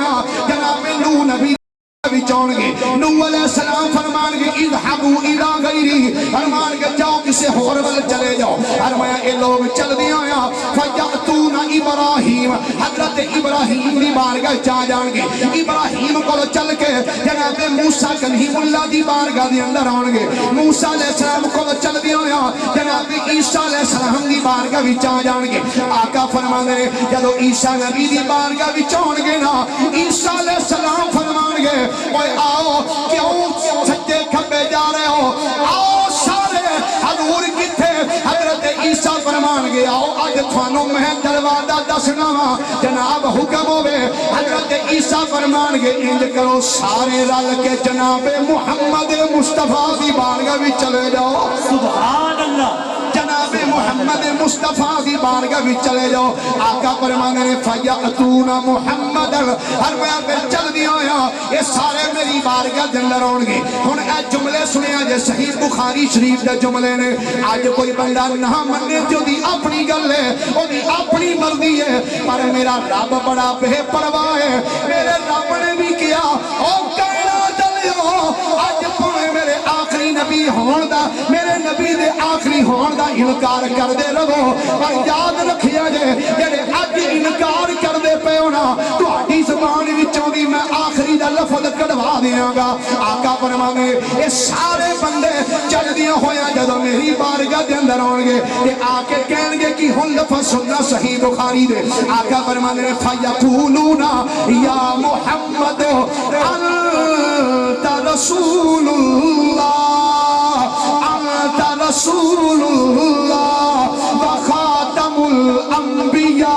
S3: جناب نوح نبی چون گے نوح علیہ السلام فرمان گے اذهبوا الى غیری فرمان گے جاؤ کسے اور ول چلے جاؤ فرمایا اے لوگ چل دیا فیاتون ابراہیم حضرت ابراہیم دی بارگاہ چا جان گے ابراہیم کو چل کے جناب موسیٰ کلیم اللہ دی بارگاہ دی اندر آن گے موسیٰ علیہ السلام کو چل دیا جناب عیسیٰ علیہ السلام دی بارگاہ بھی چا جان گے آقا فرمانے جدو عیسیٰ نبی دی بارگاہ بھی چون گے نا عیسیٰ علیہ السلام فرمان گے اوے آؤ کیوں سجدے کھبے جا رہے ہو آؤ سارے حضور کتھے حضرت عیسیٰ فرمان گے آؤ آج تھانوں میں دروازہ دسنا جناب حکم ہوئے حضرت عیسیٰ فرمان گے انج کرو سارے رل کے جناب محمد مصطفیٰ دی بارگاہ بھی چلے جاؤ
S2: سبحان اللہ
S3: جناب محمد مصطفیٰ دی بارگاہ بھی چلے جاؤ آقا فرمانے نے فیاتون محمد ہر میں پھر چل دیا یہ سارے میری بارگاہ دے اندر آن گے ہن اے جملے سنیا جے صحیح بخاری شریف دے جملے نے آج کوئی بندہ نہ منے جو دی اپنی گل ہے او دی اپنی مرضی ہے پر میرا رب بڑا بے پرواہ ہے میرے رب نے بھی کیا او کہنا چلیو آج پویں میرے آخری نبی ہون دا میرے نبی دے آخری ہون دا انکار کر دے رہو پر یاد رکھیا جے جڑے اج انکار کر دے پے ہونا تہاڈی زبان وچوں دی میں آخری دا لفظ کڈوا دیاں گا آقا فرمانے اے سارے بندے چل دیاں ہویا جدوں میری بارگاہ دے اندر آن گے تے آ کے کہن گے کہ ہن لفظ سننا صحیح بخاری دے آقا فرمانے فیقولون یا محمد انت رسول اللہ انت رسول اللہ وخاتم الانبیاء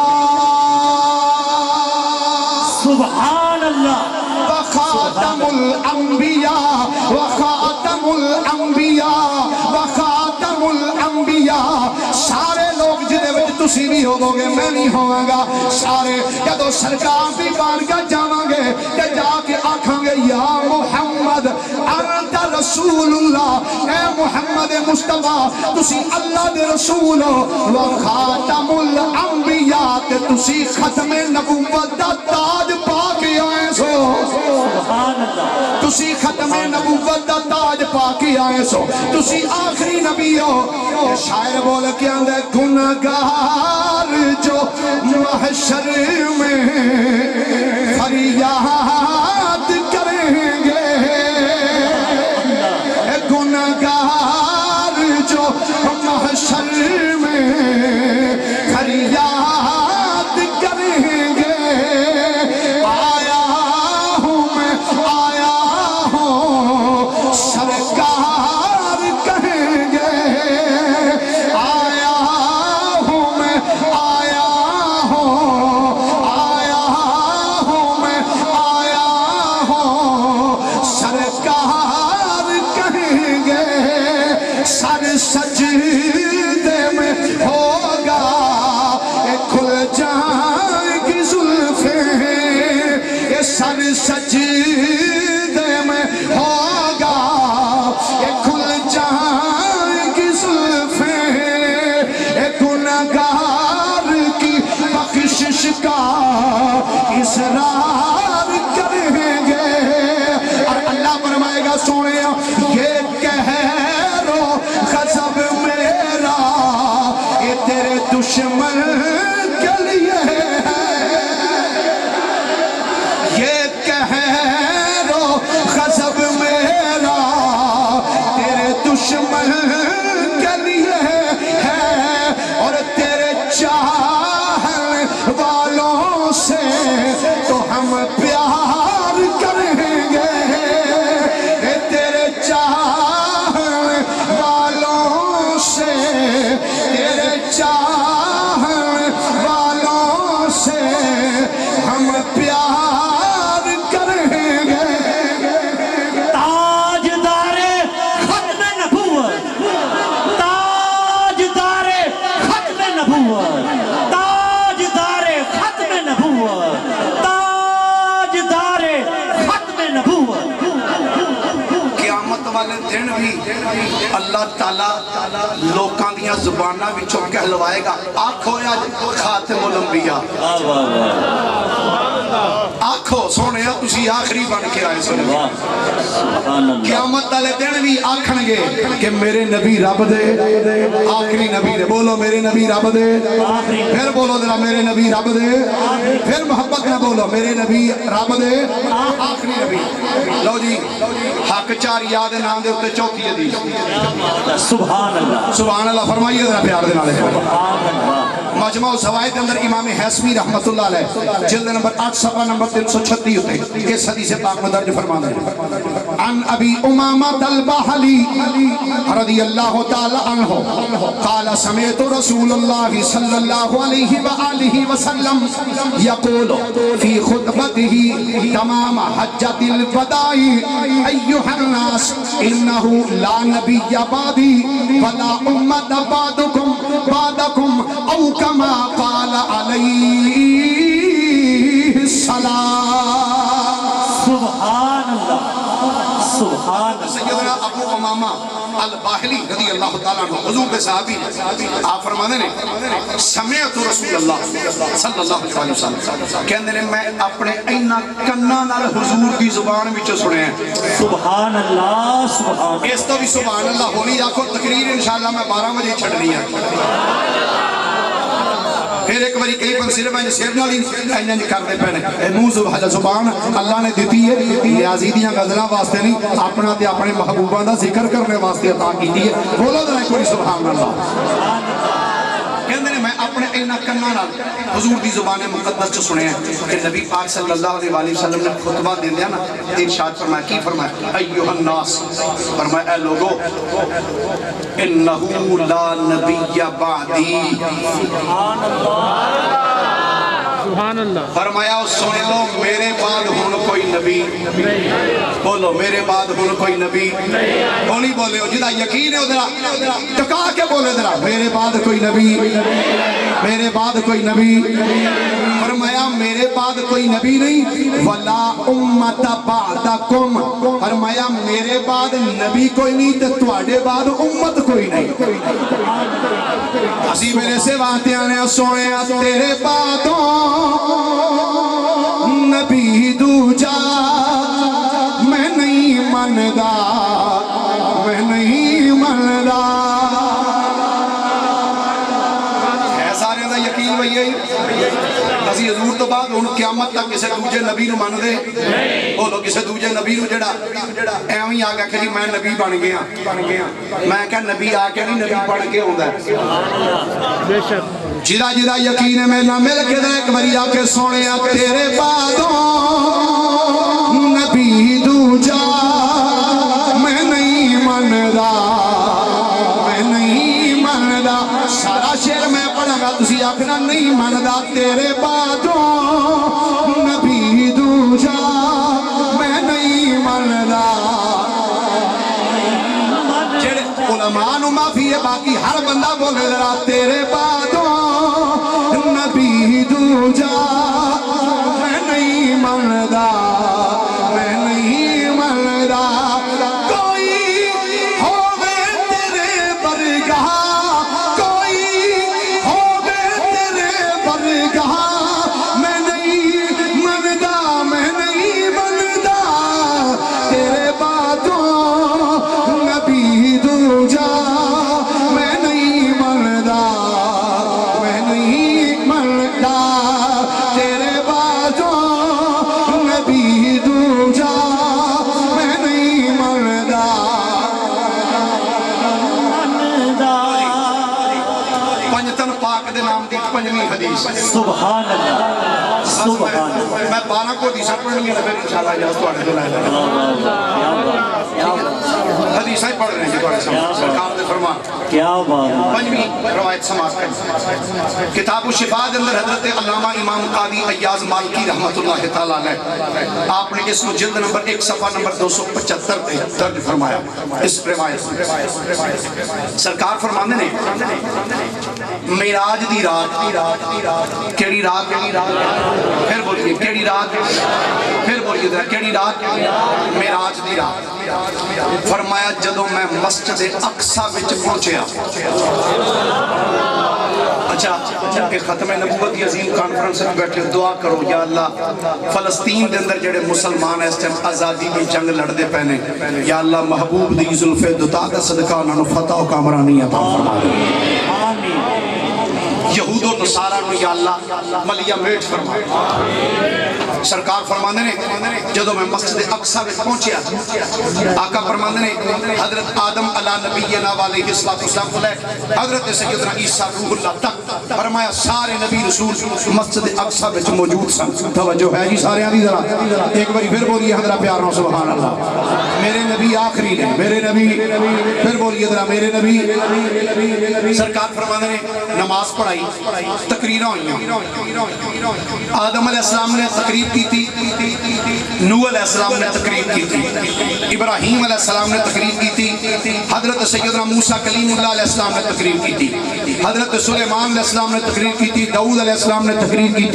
S2: سبحان اللہ
S3: وخاتم الانبیاء وخاتم الانبیاء وخاتم الانبیاء سارے لوگ جدے وچ تسی بھی ہوو گے میں نہیں ہوواں گا سارے جدو سرکار دی بارگاہ جاواں گے تے جا کے آکھاں گے یا محمد انت رسول اللہ اے محمد مصطفیٰ تسی اللہ دے رسول و خاتم الانبیاء تے تسی ختم نبوت دا تاج پا کے آئے سو
S2: سبحان اللہ
S3: تسی ختم نبوت دا تاج پا کے آئے سو تسی آخری نبی ہو شاعر بول کے آندے گنہگار جو محشر میں فریاد کریں گے گنہگار جو محشر میں فریاد کریں گے آیا ہوں میں آیا ہوں سرکار کہیں گے آیا ہوں میں آیا ہوں میں آیا اسرار کریں گے. اور اللہ فرمائے گا سونے یہ قہر و غضب میرا یہ تیرے دشمن کے لیے ہے. یہ قہر و غضب میرا تیرے دشمن کے لیے ہے اور تیرے چاہنے والوں سے تو ہم پیار کریں گے. تیرے چاہنے والوں سے تیرے چاہنے والوں سے ہم پیار کریں گے.
S2: تاجدار ختم نبوت، تاجدار ختم نبوت، تاجدار ختم نبوت، تاجدار ختم نبوت.
S1: قیامت والے دن بھی اللہ تعالیٰ لوکاں دیاں زباناں وچوں کہلوائے گا آکھو یا خاتم الانبیاء.
S2: واہ واہ واہ
S1: آکھو سونے تسی آخری بن کے آئے سنے.
S2: واہ سبحان اللہ.
S3: قیامت والے دن بھی آکھن گے کہ میرے نبی رب دے آخری نبی دے. بولو میرے نبی رب دے. پھر بولو ذرا میرے نبی رب دے. پھر محبت نہ بولو میرے نبی رب دے آخری نبی. لو جی حق چار یاد نام دے اتے چوتھی حدیث.
S2: سبحان اللہ.
S3: سبحان اللہ فرمائیے ذرا پیار دے نالے.
S2: سبحان اللہ.
S3: مجمع الزوائد کے اندر امام حیثمی رحمت اللہ علیہ جلد نمبر 8 صفحہ نمبر 336 ہوتے اس حدیث پاک میں درج فرمانا ہے. عن ابی امامۃ الباہلی رضی اللہ تعالی عنہ قال سمعت رسول اللہ صلی اللہ علیہ وآلہ وسلم یقول فی خطبته تمام حجۃ الوداع ایھا الناس انہ لا نبی بعدی ولا امت بعدکم او کما قال علیہ السلام.
S2: سبحان اللہ. سبحان اللہ.
S3: سیدنا ابو امامہ الباہلی رضی اللہ تعالیٰ عنہ حضور کے صحابی آپ فرمانے نے سمعت رسول اللہ صلی اللہ علیہ وسلم کہندے نے میں اپنے اینا کناں نال حضور دی زبان وچ سنے ہیں.
S2: سبحان اللہ. سبحان
S3: اس تو بھی سبحان اللہ ہونی. آکھو تقریر انشاءاللہ میں 12 بجے چھڑنی ہے. پھر ایک باری کئی بار صرف میں سیر نال انہاں نے کر دے پنے منہ زبان اللہ نے دیتی ہے نیازی دیاں غزلاں واسطے نہیں اپنا تے اپنے محبوباں دا ذکر کرنے واسطے عطا کیتی ہے. بولو ذرا کوئی سبحان اللہ. کہندے نے میں اپنے اینا کناں نال حضور دی زبان مقدس چ سنیا کہ نبی پاک صلی اللہ علیہ وسلم نے خطبہ دیندیا نا ارشاد فرمایا کی فرمایا ایھا الناس فرمایا اے لوگو انہ لا نبی بعدی.
S2: سبحان اللہ.
S4: سبحان اللہ.
S3: فرمایا سن لو میرے بعد ہن کوئی نبی بولو میرے بعد ہن کوئی نبی نہیں بولے ہو جدا یقین ہے ذرا ٹکا کے بولے ذرا میرے بعد کوئی نبی میرے بعد کوئی نبی. فرمایا میرے بعد کوئی نبی نہیں ولا امت بعدکم فرمایا میرے بعد نبی کوئی نہیں تے تواڈے بعد امت کوئی نہیں. اسی میرے سے باتیں آنے سونے تیرے بعدوں نبی دوجا میں نہیں مندا میں نہیں مندا. ہے سارے دا یقین بھئی اسی حضور تو بعد ہن قیامت تک کسے دوجے نبی نو من دے بولو کسے دوجے نبی نو جڑا ایویں آ گیا کہ جی میں نبی بن گیا میں کہ نبی آ کے نہیں نبی بن کے ہوندا ہے.
S4: بے شک.
S3: جدا جدا یقین ہے میں نہ مل کے دے ایک باری آ کے سونے تیرے بعدوں نبی دوجا میں نہیں مندا میں نہیں مندا. سارا شعر میں پڑھا گا تسی آکھنا نہیں مندا تیرے بعدوں نبی دوجا میں نہیں مندا. جڑے علماء نو معافی ہے باقی ہر بندہ بولے ذرا تیرے بعدوں نبی دوجا میں نہیں مندا میں نہیں مندا. کوئی ہووے تیرے برگاہ کوئی ہووے تیرے برگاہ میں نہیں مندا پنجویں حدیث
S2: سبحان اللہ سبحان اللہ
S3: میں 12 کو حدیث پڑھنی ہے پھر انشاءاللہ اجازت تواڈے تو لے لیں حدیث ہی پڑھ رہے ہیں تواڈے سامنے سرکار دے فرمان
S2: کیا بات ہے
S3: پنجویں روایت سماعت کریں کتاب الشفاء دے اندر حضرت علامہ امام قاضی ایاز مالکی رحمۃ اللہ تعالی علیہ آپ نے اس کو جلد نمبر 1 صفحہ نمبر 275 پہ درج فرمایا اس روایت سرکار فرماندے نے معراج دی رات کیڑی رات پھر بولیے کیڑی رات پھر بولیے ذرا کیڑی رات معراج دی رات فرمایا جدوں میں مسجد اقصی وچ پہنچیا اچھا کہ ختم نبوت کی عظیم کانفرنس میں بیٹھے دعا کرو یا اللہ فلسطین دے اندر جڑے مسلمان اس ٹائم آزادی دی جنگ لڑدے پے یا اللہ محبوب دی زلف دتا دا صدقہ انہاں نوں فتح و کامرانی عطا فرما دے
S2: آمین
S3: یہود و نصارہ نو یا اللہ ملیہ میٹ فرما سرکار فرماندے نے جدوں میں مسجد اقصی وچ پہنچیا آقا فرماندے نے حضرت آدم علی نبینا علیہ السلام کو لے حضرت سیدنا عیسیٰ روح اللہ تک فرمایا سارے نبی رسول مسجد اقصی وچ موجود سن توجہ ہے جی سارے دی ذرا ایک بار پھر بولیے حضرت پیار نال سبحان اللہ میرے نبی آخری نے میرے نبی پھر بولیے ذرا میرے نبی سرکار فرماندے نے نماز پڑھائی تقریراں ہوئیاں آدم علیہ السلام نے تقریر کی تھی نوح علیہ السلام نے تقریر کی تھی ابراہیم علیہ السلام نے تقریر کی تھی حضرت سیدنا موسیٰ کلیم اللہ علیہ السلام نے تقریر کی تھی حضرت سلیمان علیہ السلام نے تقریر کی تھی داؤد علیہ السلام نے تقریر کی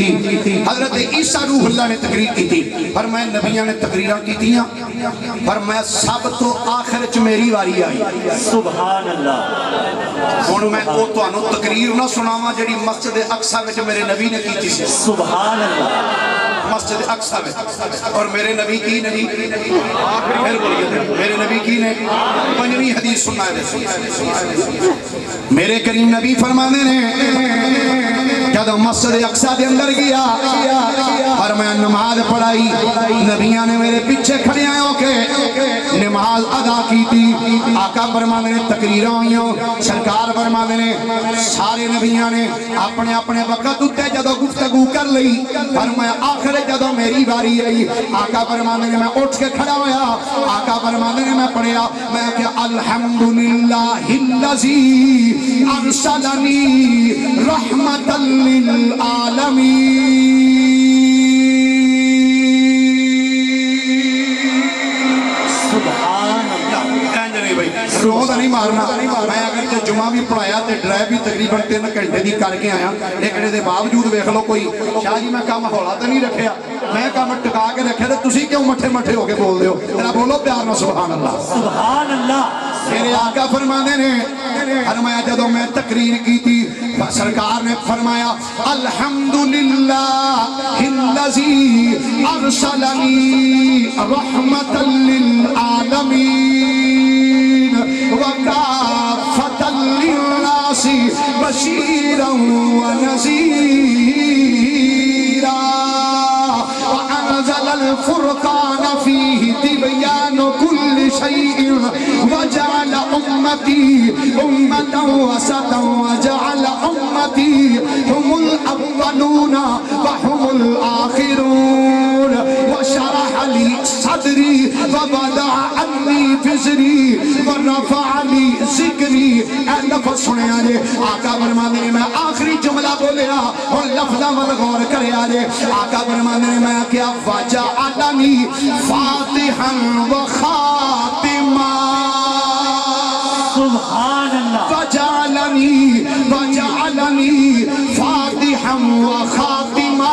S3: تھی حضرت عیسیٰ روح اللہ نے تقریر کی تھی فرمایا نبیوں نے تقریراں کی تھی فرمایا سب تو آخر چ میری واری آئی
S2: سبحان اللہ
S3: ہن میں او تانوں تقریر نہ سناواں جڑی مسجد اقصی وچ میرے نبی نے کی تھی
S2: سبحان اللہ
S3: مسجد اقصی میں اور میرے نبی کی نبی پھر بولیے میرے نبی کی نے پنجویں حدیث سننا ہے میرے کریم نبی فرمانے نے جب مسجد اقصی دے اندر گیا اور میں نماز پڑھائی نبیاں نے میرے پیچھے کھڑے آئے ہو کے نماز ادا کی تھی آقا فرمانے نے تقریراں ہوئیوں سرکار فرمانے نے سارے نبیاں نے اپنے اپنے وقت اتے جدو گفتگو کر لئی فرمایا آخر جدو میری باری آئی آقا فرمانے نے میں اٹھ کے کھڑا ہویا آقا فرمانے نے میں پڑھیا میں کہ الحمدللہ الذی ارسلنی رحمت للعالمین
S2: سبحان اللہ
S3: روزہ نہیں مارنا میں اگر جو جمعہ بھی پڑھایا تے ڈرائیو بھی تقریباً 3 گھنٹے دی کر کے آیا لیکن دے باوجود ویکھ لو کوئی شاہ جی میں کام ہولا تے نہیں رکھیا میں کام ٹکا کے رکھیا تے تسی کیوں مٹھے مٹھے ہو کے بول دیو ذرا بولو پیار نال سبحان اللہ
S2: سبحان اللہ
S3: میرے آقا فرمانے نے فرمایا جدوں میں تقریر کی تھی سرکار نے فرمایا الحمدللہ الذی ارسلنی رحمتا للعالمین وکافتا للناس بشیرا ونذیرا وانزل الفرقان فیہ تبیان کل شیء وجعل امتی امتا وسطا وجعل امتی هم الاولون وهم الاخرون وشرح لي صدری ووضع عنی وزری ورفع لي ذکری اے لفظ سنے آجے آقا فرمانے نے میں آخری جملہ بولیا اور لفظہ والغور کرے آجے آقا فرمانے نے میں کیا وجعلنی فاتحا وخاتما
S2: سبحان اللہ
S3: وجعلنی فاتحا وخاتما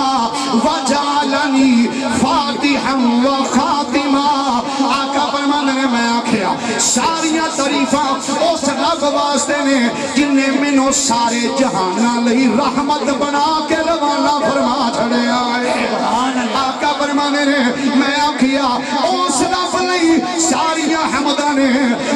S3: وجعلنی فاتحا وخاتما آقا فرمانے نے میں آکھیا ساریاں تعریفاں اس رب واسطے نے جن نے مینوں سارے جہاناں لئی رحمت بنا کے روانہ فرما چھڑے آئے آقا فرمانے نے میں آکھیا اس رب لئی ساریاں حمداں نے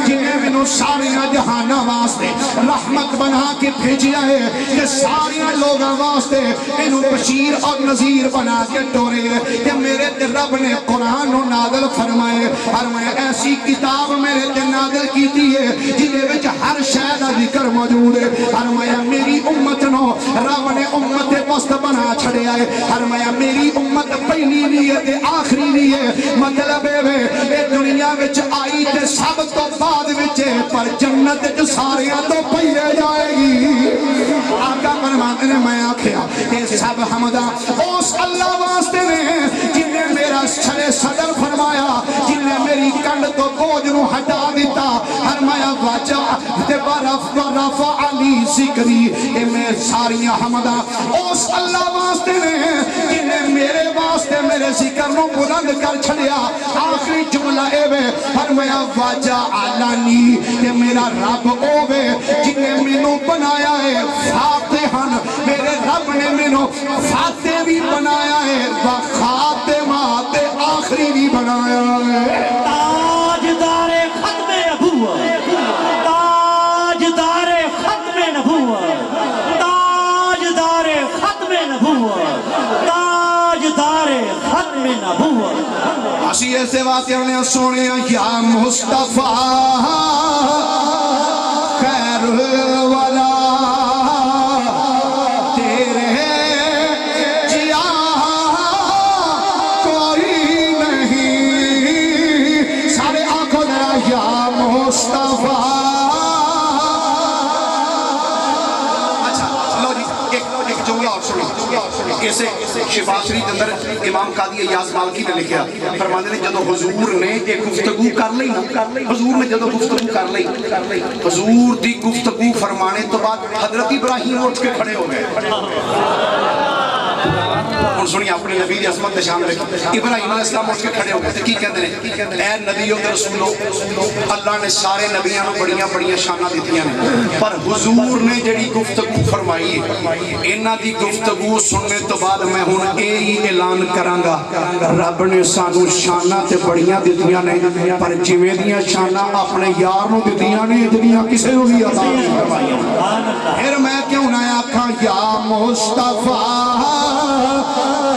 S3: جن نے مینوں ساریاں جہاناں واسطے رحمت بنا کے بھیجیا ہے کہ ساریاں لوگاں واسطے انہوں بشیر اور نذیر بنا کے ٹورے کہ میرے تے رب نے قرآن و نازل فرمائے فرمایا ایسی کتاب میرے تے نازل کیتی ہے جنہیں وچ ہر شے دا ذکر موجود ہے فرمایا میری امت نو رب نے امت وسط بنا چھڑیا ہے فرمایا میری امت پہلی بھی ہے تے آخری بھی ہے مطلب ہے اے دنیا وچ آئی تے سب تو بعد وچ پر جنت وچ ساریاں تو پہلے جائے گی آقا فرماتے نے میں آکھیا کہ سب حمدہ اس اللہ واسطے نے جن نے میرا سر صدر فرمایا جن نے میری کنڈ تو بوجھ نو ہٹا دیتا فرمایا واجہ تے رفع علی ذکری اے میں ساری حمدہ اس اللہ واسطے نے جن نے میرے واسطے میرے ذکر نو بلند کر چھڑیا آخری جملہ اے وے فرمایا واجہ علانی کہ میرا رب اوے جن نے مینوں بنایا ہے فاتحن میرے رب نے مینوں فاتح بھی بنایا ہے وخاتمات آخری بھی بنایا ہے
S2: تاجدار ختم نبوت تاجدار ختم نبوت تاجدار ختم نبوت تاجدار ختم نبوت
S3: اسی ایسے واقعہ نے سونے یا مصطفیٰ خیر والا تیرے جیا کوئی نہیں سارے آنکھوں ذرا یا مصطفیٰ اچھا لو جی ایک جملہ اور سنو اسے شفا شریف کے اندر امام قاضی ایاز مالکی نے لکھا فرماتے ہیں جدو حضور نے ایک گفتگو کر لی حضور نے جدو گفتگو کر لی حضور دی گفتگو فرمانے تو بعد حضرت ابراہیم اٹھ کے کھڑے ہو گئے اور سنی اپنے نبی دی عظمت شان رکھی ابراہیم علیہ السلام اٹھ کے کھڑے ہو گئے کی کہتے ہیں اے نبیوں تے رسولوں اللہ نے سارے نبیوں کو بڑیاں بڑیاں شاناں دتیاں نے پر حضور نے جڑی گفتگو فرمائی ہے انہاں دی گفتگو سننے تو بعد میں ہن اے ہی اعلان کراں گا رب نے سانو شاناں تے بڑیاں دتیاں نے پر جویں دیاں شاناں اپنے یار نو دتیاں نے اتنیاں کسے نو نہیں عطا فرمائیاں پھر میں کیوں نہ آکھاں یا مصطفیٰ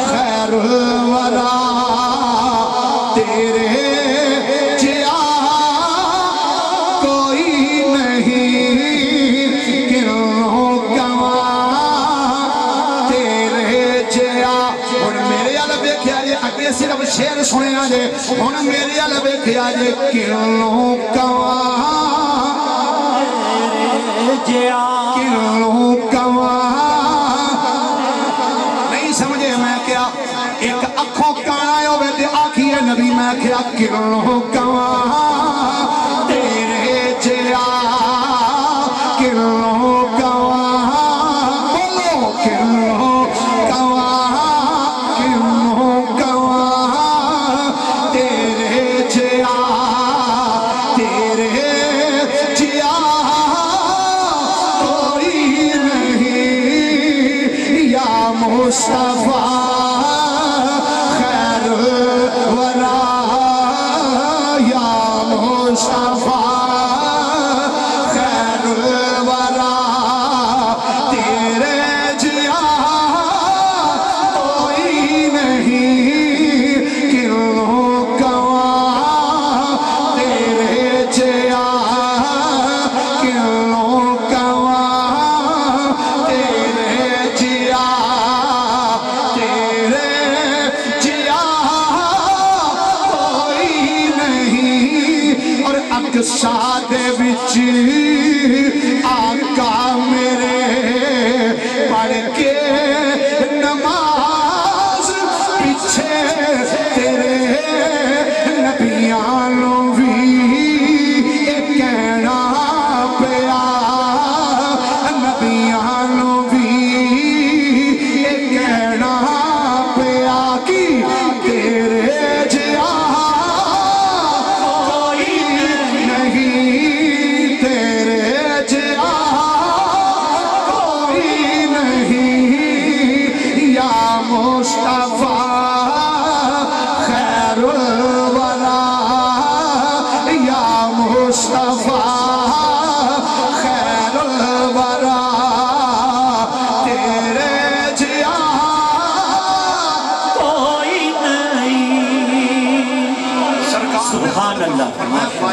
S3: خیر ورا تیرے جیا کوئی نہیں کیوں کواں تیرے جیا ہن میرے ال ویکھیا جے اگے صرف شعر سنیا جے ہن میرے ال ویکھیا جے کیوں کواں تیرے جیا کیوں کواں سمجھے میں کیا ایک اکھوں کانا ہوئے تے آکھیے نبی میں کیا کیوں کواں تیرے جیا کیوں کواں بولو کیوں کواں تیرے جیا کوئی نہیں یا مصطفیٰ خیر ورا یا مصطفیٰ خیر ورا تیرے جیا کوئی نہیں کیوں کواں تیرے جیا کیوں کواں تیرے جیا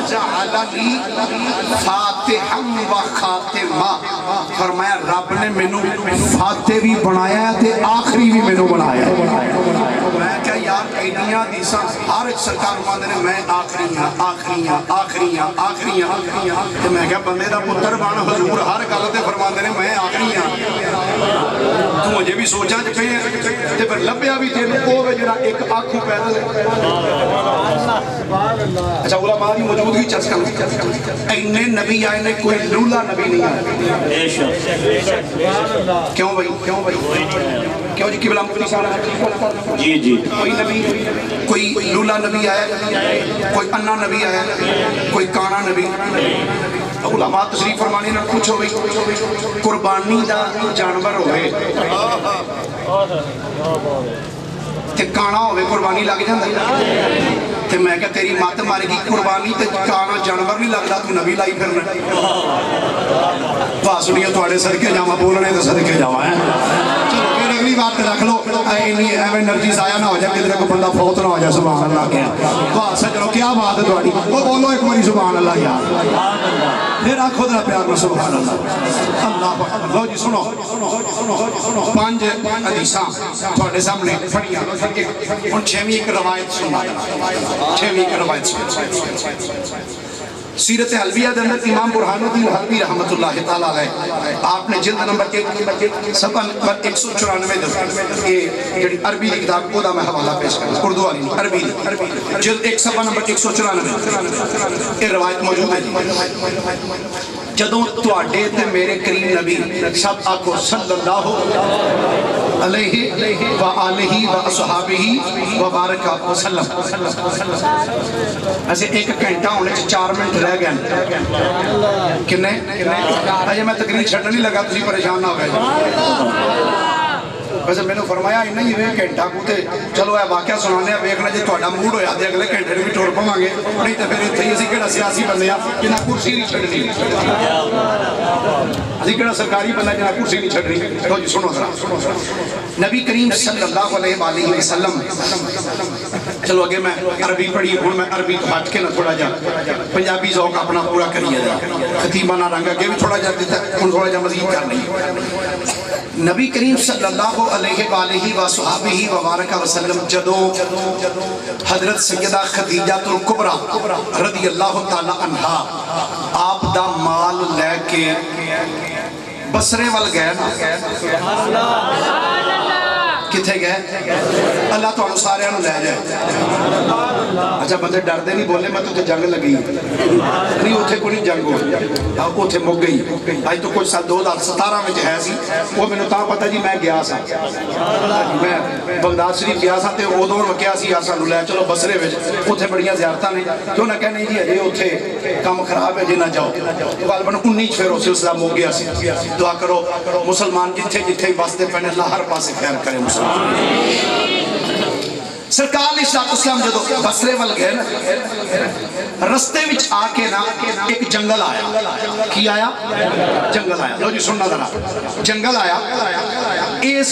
S1: وجعلنی فاتحا و خاتما، فرمایا رب نے مینوں فاتح بھی بنایا تے آخری بھی مینوں بنایا. میں کہا یار ایڈیاں دیساں ہر ایک سرکار ماندے نے میں آخری ہاں آخری ہاں آخری ہاں آخری ہاں. تے میں کہا بندے دا پتر بن حضور ہر گل تے فرماندے نے میں آخری ہاں. تو مجھے بھی سوچا تے پھر لبیا بھی تینوں او جڑا ایک آنکھوں پیدل ہے. اچھا علماء دی موجودگی چسکا اینے نبی آئے نے کوئی لولا نبی نہیں آئے. کیوں بھائی کیوں بھائی کیوں جی قبلہ مفتی صاحب
S2: جی جی
S1: کوئی نبی کوئی لولا نبی آیا کوئی انا نبی آیا کوئی کانا نبی. علماء تشریف فرمانی نے پوچھو بھائی قربانی دا جانور ہوئے تے کانا ہوئے قربانی لگ جاندی تے میں کہا تیری مات مارے گی قربانی تے کانا جانور نہیں لگدا تو نبی لائی پھرنا. پاسڑیاں تواڈے صدقے جاواں بولنے تے صدقے جاواں. چلو پھر اگلی بات رکھ لو اینی ایویں انرجی ضائع نہ ہو جائے کدھر کوئی بندہ فوت نہ ہو جائے. سبحان اللہ کیا واہ سجنوں کیا بات ہے تواڈی. وہ بولو ایک باری سبحان اللہ یار. پھر آنکھو ذرا پیار میں سبحان اللہ. اللہ اکبر. لو جی سنو 5 حدیثاں تواڈے سامنے پڑھیاں. ہن 6ویں ایک روایت سنا 6ویں ایک روایت سنا. سیرت حلبیہ دے اندر امام برہان الدین حلبی رحمت اللہ تعالیٰ علیہ آپ نے جلد نمبر 1 صفحہ نمبر 194 دے یہ جڑی عربی دی کتاب کو دا میں حوالہ پیش کروں اردو والی نہیں عربی دی جلد 1 صفحہ نمبر 194 یہ روایت موجود ہے. جدوں تواڈے تے میرے کریم نبی سب آکھو صلی اللہ علیہ وآلہ وصحابہ وبارک وسلم. ایسے ایک گھنٹہ ہونے 4 منٹ رہ گئے کنے اجے میں تقریر چھڑنا نہیں لگا تسی پریشان نہ ہوئے. ویسے میں نے فرمایا ہی نہیں ہوئے گھنٹہ کو تے چلو اے واقعہ سنانے ویکھنا جے تہاڈا موڈ ہویا تے اگلے گھنٹے بھی ٹور پواں گے نہیں تے پھر اتھے اسی کیڑا سیاسی بندے آ جنہاں کرسی نہیں چھڈنی. اسی کیڑا سرکاری بندہ جنہاں کرسی نہیں چھڈنی. لو جی سنو ذرا نبی کریم صلی اللہ علیہ وآلہ وسلم. چلو اگے میں عربی پڑھی ہوں میں عربی تو ہٹ کے نہ تھوڑا جا پنجابی ذوق اپنا پورا کریے گا. خطیبانہ رنگ اگے بھی تھوڑا جا دیتا ہوں تھوڑا جا مزید کر نہیں. نبی کریم صلی اللہ علیہ وآلہ وصحابہ وبارک وسلم جدو حضرت سیدہ خدیجہ الکبریٰ رضی اللہ تعالی عنہا آپ دا مال لے کے بصرے وال گئے نا کتھے گئے اللہ تو انہوں سارے انہوں لے جائے. اچھا بندے ڈر دے نہیں بولے میں تو تے جنگ لگی نہیں اتھے کوئی جنگ ہو اتھے مک گئی. آج تو کچھ سال 2017 میں ہے سی وہ میں نے تا پتا جی میں گیا سا میں بغداد شریف گیا سا تے او دور وکیا سی یار سانو لے چلو بصرے وچ اتھے بڑیاں زیارتاں نے کیوں نہ کہنے جی اجے اتھے کام خراب ہے جی نہ جاؤ. غالباً 19 پھر اس سلسلہ مک گیا سی. دعا کرو مسلمان جتھے جتھے واسطے پہنے اللہ ہر پاسے خیر کرے. سرکار علیہ السلام جدو بصرے وال گئے نا رستے وچ آ کے نا ایک جنگل آیا. کی آیا؟ جنگل آیا. لو جی سننا ذرا جنگل آیا. اس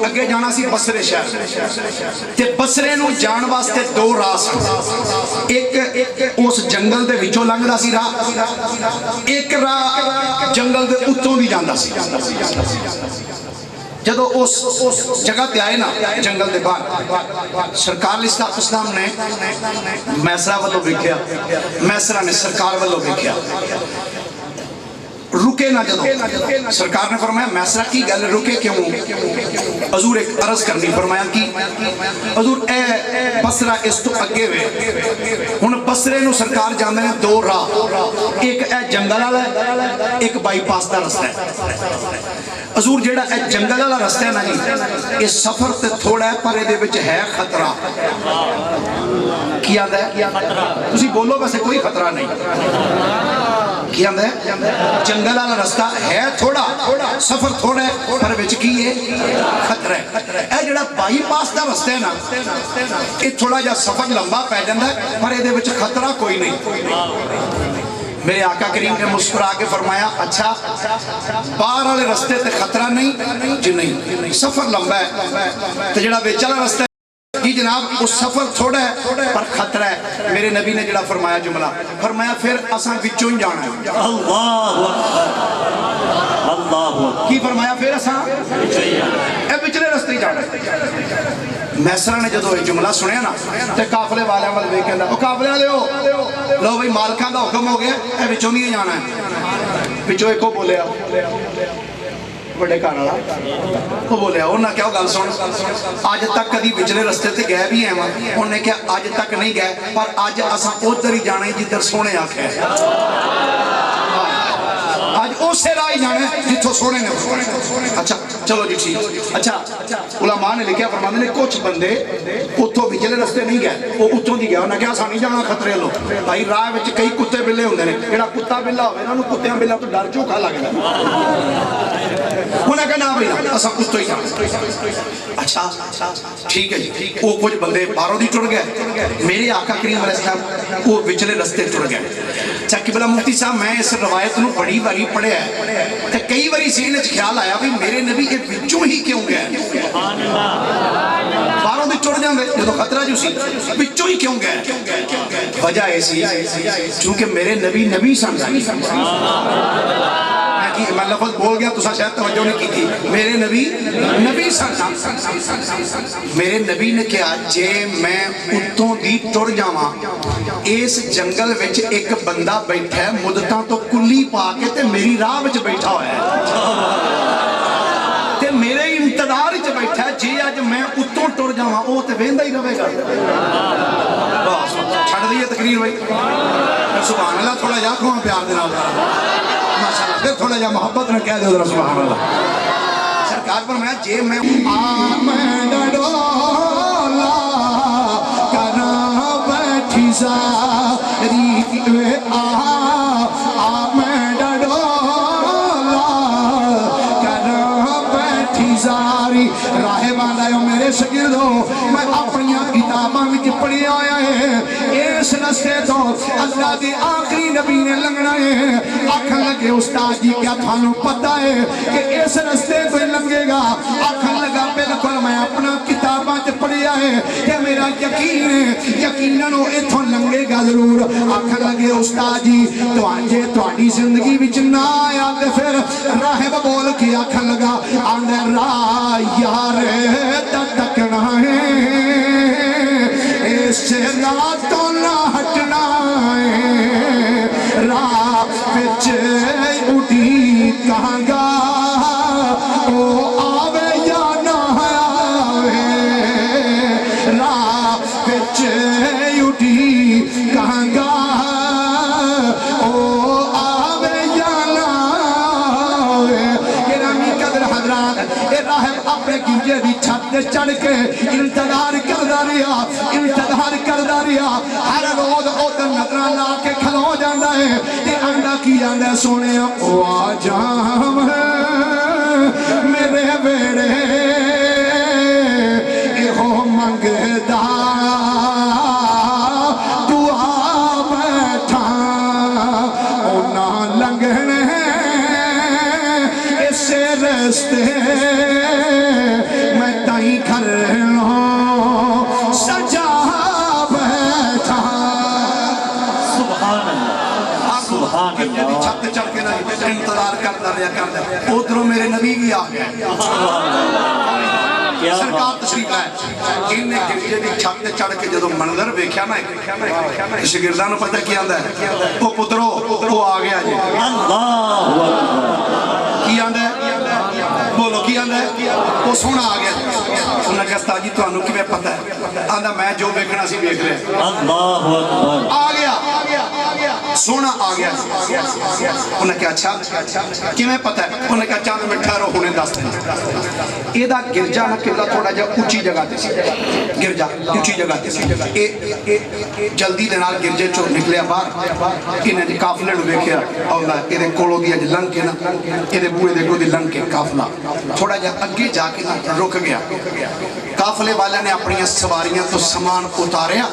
S1: اگے جانا سی بصرے شہر تے بصرے نو جان واسطے 2 راہ. ایک اس جنگل دے وچوں لنگدا سی راہ ایک راہ جنگل دے اتوں دی جاندا سی. جدو اس جگہ تے آئے نا جنگل دے باہر سرکار علیہ السلام نے میسرہ والوں ویکھیا میسرہ نے سرکار والوں ویکھیا رکے نہ. جدو سرکار نے فرمایا میسرہ کی گل رکے کیوں؟ حضور ایک عرض کرنی. فرمایا کی حضور اے بصرہ اس تو اگے وے ہن بصرے نو سرکار جاندے نے 2 راہ ایک اے جنگل والا ہے ایک بائی پاس دا رستہ ہے. حضور جیڑا اے جنگل والا رستہ ہے نا جی اس سفر تے تھوڑا ہے پر دے وچ ہے خطرہ. کی آندا ہے تسی بولو ویسے کوئی خطرہ نہیں. کی آندا ہے جنگل والا رستہ ہے تھوڑا سفر تھوڑا ہے پر وچ کی ہے خطرہ ہے. اے جڑا بائی پاس دا رستہ ہے نا اے تھوڑا جا سفر لمبا پے جاندا ہے پر دے وچ خطرہ کوئی نہیں. میرے آقا کریم نے مسکرا کے فرمایا اچھا باہر والے رستے تے خطرہ نہیں جی نہیں سفر لمبا ہے تے جڑا وچ والا رستہ کہ جناب وہ سفر تھوڑا ہے پر خطرہ ہے. میرے نبی نے جڑا فرمایا جملہ فرمایا پھر اساں وچوں ہی جانا ہے.
S2: اللہ اکبر اللہ اکبر.
S1: کی فرمایا پھر اساں اے پچھلے رستے ہی جانا ہے. میسرہ نے جدو یہ جملہ سنیا نا تے قافلے والے والے ویکھ کے او قافلے والے ہو لو بھائی مالکاں دا حکم ہو گیا اے وچوں نہیں جانا ہے. وچوں ایک بولیا بڑے گھر والا وہ بولیا انہاں کیا گل سن اج تک کدی پچھلے رستے تے گئے بھی ہیں انہوں نے کہا اج تک نہیں گئے پر اج اساں ادھر ہی جانا ہے جدھر سونے آکھیا ہے. آج اسے راہ جانا ہے جتھوں سونے نے. اچھا چلو جی ٹھیک. اچھا علماء نے لکھیا فرماتے نے کچھ بندے اتھوں پچھلے رستے نہیں گئے وہ اتھوں دی گئے انہاں کہا اساں نہیں جانا خطرے لو بھائی راہ وچ کئی کتے بلے ہوندے نے جڑا کتا بلا ہوے نا انہوں کتیاں بلا تو ڈر چوکھا لگدا. انہاں کہا نا بھائی اساں اتھوں ہی جانا. اچھا ٹھیک ہے جی وہ کچھ بندے باہروں دی ٹر گئے میرے آقا کریم علیہ السلام وہ پچھلے رستے ٹر گئے. اچھا قبلہ مفتی صاحب میں اس روایت نو بڑی باری پڑھیا ہے تے کئی باری ذہن وچ خیال آیا بھی میرے نبی یہ وچوں ہی کیوں گئے باہروں دی ٹر جاندے جدوں خطرہ جو سی وچوں ہی کیوں گئے. وجہ ایسی چونکہ میرے نبی نبی سن. میں لفظ بول گیا تو شاید توجہ نہیں کی تھی. میرے نبی نبی سن. میرے نبی نے کہا جے میں اتوں دی ٹر جاواں اس جنگل وچ ایک بندہ بیٹھا ہے مدتاں تو کلی پا کے تے میری راہ وچ بیٹھا ہوا ہے تے میرے انتظار وچ بیٹھا ہے جے اج میں اتوں ٹر جاواں او تے ویندا ہی رہے گا. بس چھڑ دئیے تقریر بھائی. سبحان اللہ تھوڑا جا کھواں پیار دے نال ماشاءاللہ پھر تھوڑا جا محبت نے کہہ دے ذرا سبحان اللہ. سرکار فرمایا جے میں ڈڈولا کنا بیٹھی ساری میں ڈڈولا کنا بیٹھی ساری راہ باندھا میرے شاگردو میں اپنی کتاباں وچ پڑھیا آیا ہے اس رستے تو اللہ دی آخری نبی نے لنگنا ہے. آکھن لگے استاد جی کیا تھانوں پتہ ہے کہ اس رستے تو لنگے گا. آکھن لگا بالکل میں اپنا کتاباں تے پڑھیا ہے کہ میرا یقین ہے یقیناً وہ اتھوں لنگے گا ضرور. آکھن لگے استاد جی تہاڈی زندگی وچ نہ آیا تے پھر راہب بول کے آکھن لگا آندا راہ یار تکنا ہے اس راہ تو نہ ہٹنا ہے راہ وچ اٹھی کہاں گا او آوے یا نہ آوے راہ وچ اٹھی کہاں گا او آوے یا نہ آوے. گرامی قدر حضرات اے راہب اپنے گرجے دی چھت چڑھ کے انتظار کردا رہیا ہر روز ادھر نظراں لا کے کھلو جاندا ہے تے آندا کی آندا سونے او آ جام میرے ویڑے ایہو منگدا دعا بیٹھا او نہ لنگھنے اس رستے میں تائیں کر لوں سجا بیٹھا.
S2: سبحان اللہ سبحان اللہ.
S1: چھت چڑھ کے انتظار کرتا رہا ادھروں میرے نبی بھی آ گئے. سرکار تشریف لائے انہیں گرجے دی چھت چڑھ کے جدو منظر ویکھیا نا شاگرداں نوں پتہ کی آندا ہے او پترو او آ گیا جی.
S2: اللہ
S1: کی آندا ہے بولو کی آندا ہے وہ سونا آ گیا. انہوں نے کہا استاد جی تانوں کیویں پتہ ہے آندا میں جو ویکھنا سی ویکھ لیا.
S2: اللہ اکبر.
S1: آ گیا سونا آ گیا. انہوں نے کہا اچھا کیویں پتہ ہے انہوں نے کہا چند منٹ ٹھہرو ہونے دس دن. یہ گرجا نہ قبلہ تھوڑا جا اونچی جگہ تے سی گرجا اونچی جگہ تے سی جلدی دے نال گرجے چوں نکلیا باہر انہاں دے قافلے نوں ویکھیا اوندا ایدے کولوں دی اج لنگ کے نا ایدے بوئے دے اگوں دی لنگ کے قافلہ تھوڑا جا اگے جا کے نا رک گیا. ਕਾਫਲੇ ਵਾਲਿਆਂ ਨੇ ਆਪਣੀਆਂ ਸਵਾਰੀਆਂ ਤੋਂ ਸਮਾਨ ਉਤਾਰਿਆ,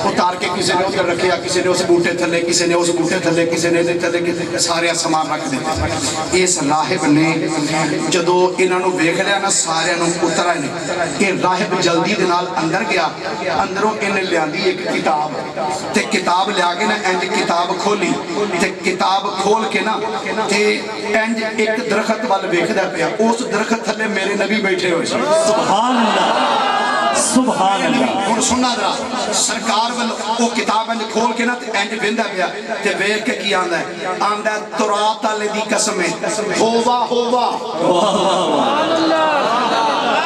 S1: ਉਤਾਰ ਕੇ ਕਿਸੇ ਨੇ ਉੱਧਰ ਰੱਖਿਆ, ਕਿਸੇ ਨੇ ਉਸ ਬੂਟੇ ਥੱਲੇ, ਕਿਸੇ ਨੇ ਉਸ ਬੂਟੇ ਥੱਲੇ, ਕਿਸੇ ਨੇ ਇਹਦੇ ਥੱਲੇ, ਕਿਸੇ ਸਾਰਿਆਂ ਸਮਾਨ ਰੱਖ ਦਿੱਤਾ। ਇਸ ਰਾਹਿਬ ਨੇ ਜਦੋਂ ਇਹਨਾਂ ਨੂੰ ਵੇਖ ਲਿਆ ਨਾ ਸਾਰਿਆਂ ਨੂੰ ਉਤਰਾ ਨੇ, ਇਹ ਰਾਹਿਬ ਜਲਦੀ ਦੇ ਨਾਲ ਅੰਦਰ ਗਿਆ। ਅੰਦਰੋਂ ਇਹਨੇ ਲਿਆਂਦੀ ਇੱਕ ਕਿਤਾਬ ਤੇ ਕਿਤਾਬ ਲਿਆ ਕੇ ਨਾ ਇੰਜ ਕਿਤਾਬ ਖੋਲੀ ਤੇ ਕਿਤਾਬ ਖੋਲ ਕੇ ਨਾ ਤੇ ਇੰਜ ਇੱਕ ਦਰਖਤ ਵੱਲ ਵੇਖਦਾ ਪਿਆ। ਉਸ ਦਰਖਤ ਥੱਲੇ ਮੇਰੇ ਨਬੀ ਬੈਠੇ ਹੋਏ ਸਨ।
S2: ਸੁਭਾਨ ਅੱਲਾਹ, ਸੁਭਾਨ ਅੱਲਾਹ।
S1: ਹੁਣ ਸੁਣਨਾ ਜਰਾ, ਸਰਕਾਰ ਵੱਲ ਉਹ ਕਿਤਾਬ ਇੰਜ ਖੋਲ ਕੇ ਨਾ ਤੇ ਇੰਜ ਵੇਂਦਾ ਪਿਆ ਤੇ ਵੇਖ ਕੇ ਕੀ ਆਂਦਾ ਹੈ? ਆਂਦਾ ਤੁਰਾਤ ਵਾਲੇ ਦੀ ਕਸਮ ਹੈ, ਹੋਵਾ ਹੋਵਾ।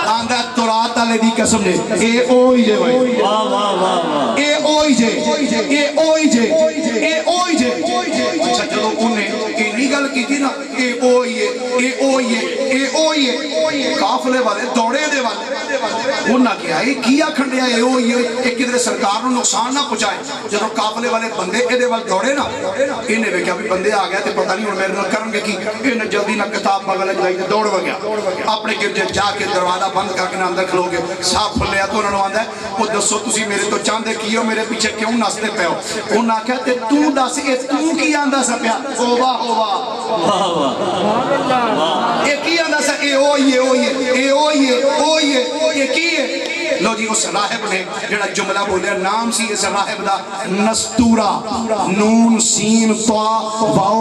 S1: ਆਂਦਾ ਤੁਰਾਤ ਵਾਲੇ ਦੀ ਕਸਮ ਨੇ, ਇਹ ਉਹੀ ਜੇ ਭਾਈ,
S2: ਵਾਹ ਵਾਹ ਵਾਹ ਵਾਹ,
S1: ਇਹ ਉਹੀ ਜੇ, ਇਹ ਉਹੀ ਜੇ, ਇਹ ਉਹੀ ਜੇ। ਅੱਛਾ ਜਦੋਂ ਉਹਨੇ ਇੰਨੀ ਗੱਲ ਕੀਤੀ ਨਾ, ਇਹ ਉਹੀ ਹੈ, ਇਹ ਉਹੀ ਹੈ, ਇਹ ਉਹੀ ਹੈ, ਕਾਫਲੇ ਵਾਲੇ ਦੌੜੇ ਦੇ ਵੱਲ। ਉਹਨਾਂ ਕਿਹਾ ਇਹ ਕੀ ਆਖਣ ਡਿਆ, ਇਹ ਉਹੀ ਹੈ, ਇਹ ਕਿਧਰੇ ਸਰਕਾਰ ਨੂੰ ਨੁਕਸਾਨ ਨਾ ਪਹੁੰਚਾਏ। ਜਦੋਂ ਕਾਫਲੇ ਵਾਲੇ ਬੰਦੇ ਇਹਦੇ ਵੱਲ ਦੌੜੇ ਨਾ, ਇਹਨੇ ਵੇਖਿਆ ਵੀ ਬੰਦੇ ਆ ਗਏ ਤੇ ਪਤਾ ਨਹੀਂ ਹੁਣ ਮੇਰੇ ਨਾਲ ਕਰਨਗੇ ਕੀ। ਇਹਨੇ ਜਲਦੀ ਨਾਲ ਕਿਤਾਬ ਬਗਲ ਚ ਲਾਈ ਤੇ ਦੌੜ ਵਗਿਆ। ਆਪਣੇ ਗਿਰਜੇ ਜਾ ਕੇ ਦਰਵਾਜ਼ਾ ਬੰਦ ਕਰਕੇ ਨਾ ਅੰਦਰ ਖਲੋ ਗਏ। ਸਾਹ ਫੁੱਲਿਆ ਤਾਂ ਉਹਨਾਂ ਨੂੰ ਆਂਦਾ, ਉਹ ਦੱਸੋ ਤੁਸੀਂ ਮੇਰੇ ਤੋਂ ਚਾਹੁੰਦੇ ਕੀ ਹੋ, ਮੇਰੇ ਪਿੱਛੇ ਕਿਉਂ ਨੱਸਦੇ ਪਏ ਹੋ? ਉਹਨਾਂ ਆਖਿਆ ਤੇ ਤੂੰ ਦੱਸ, ਇਹ ਤੂੰ ਕੀ ਆਂਦਾ ਸਾ ਪਿਆ? ਹੋਵਾ ਹੋਵਾ, ਇਹ ਕੀ ਆਂਦਾ ਸਾ? ਇਹ ਉਹੀ ਹੈ, ਉਹੀ ਹੈ, ਇਹ ਉਹੀ ਹੈ, ਉਹੀ ਹੈ, ਇਹ ਕੀ ਹੈ? ਲੋ ਜੀ ਉਸ ਰਾਹਿਬ ਨੇ ਜਿਹੜਾ ਜੁਮਲਾ ਬੋਲਿਆ, ਨਾਮ ਸੀ ਇਸ ਰਾਹਿਬ ਦਾ ਨਸਤੂਰਾ, ਨੂਨ ਸੀਨ ਤਾ ਵਾਓ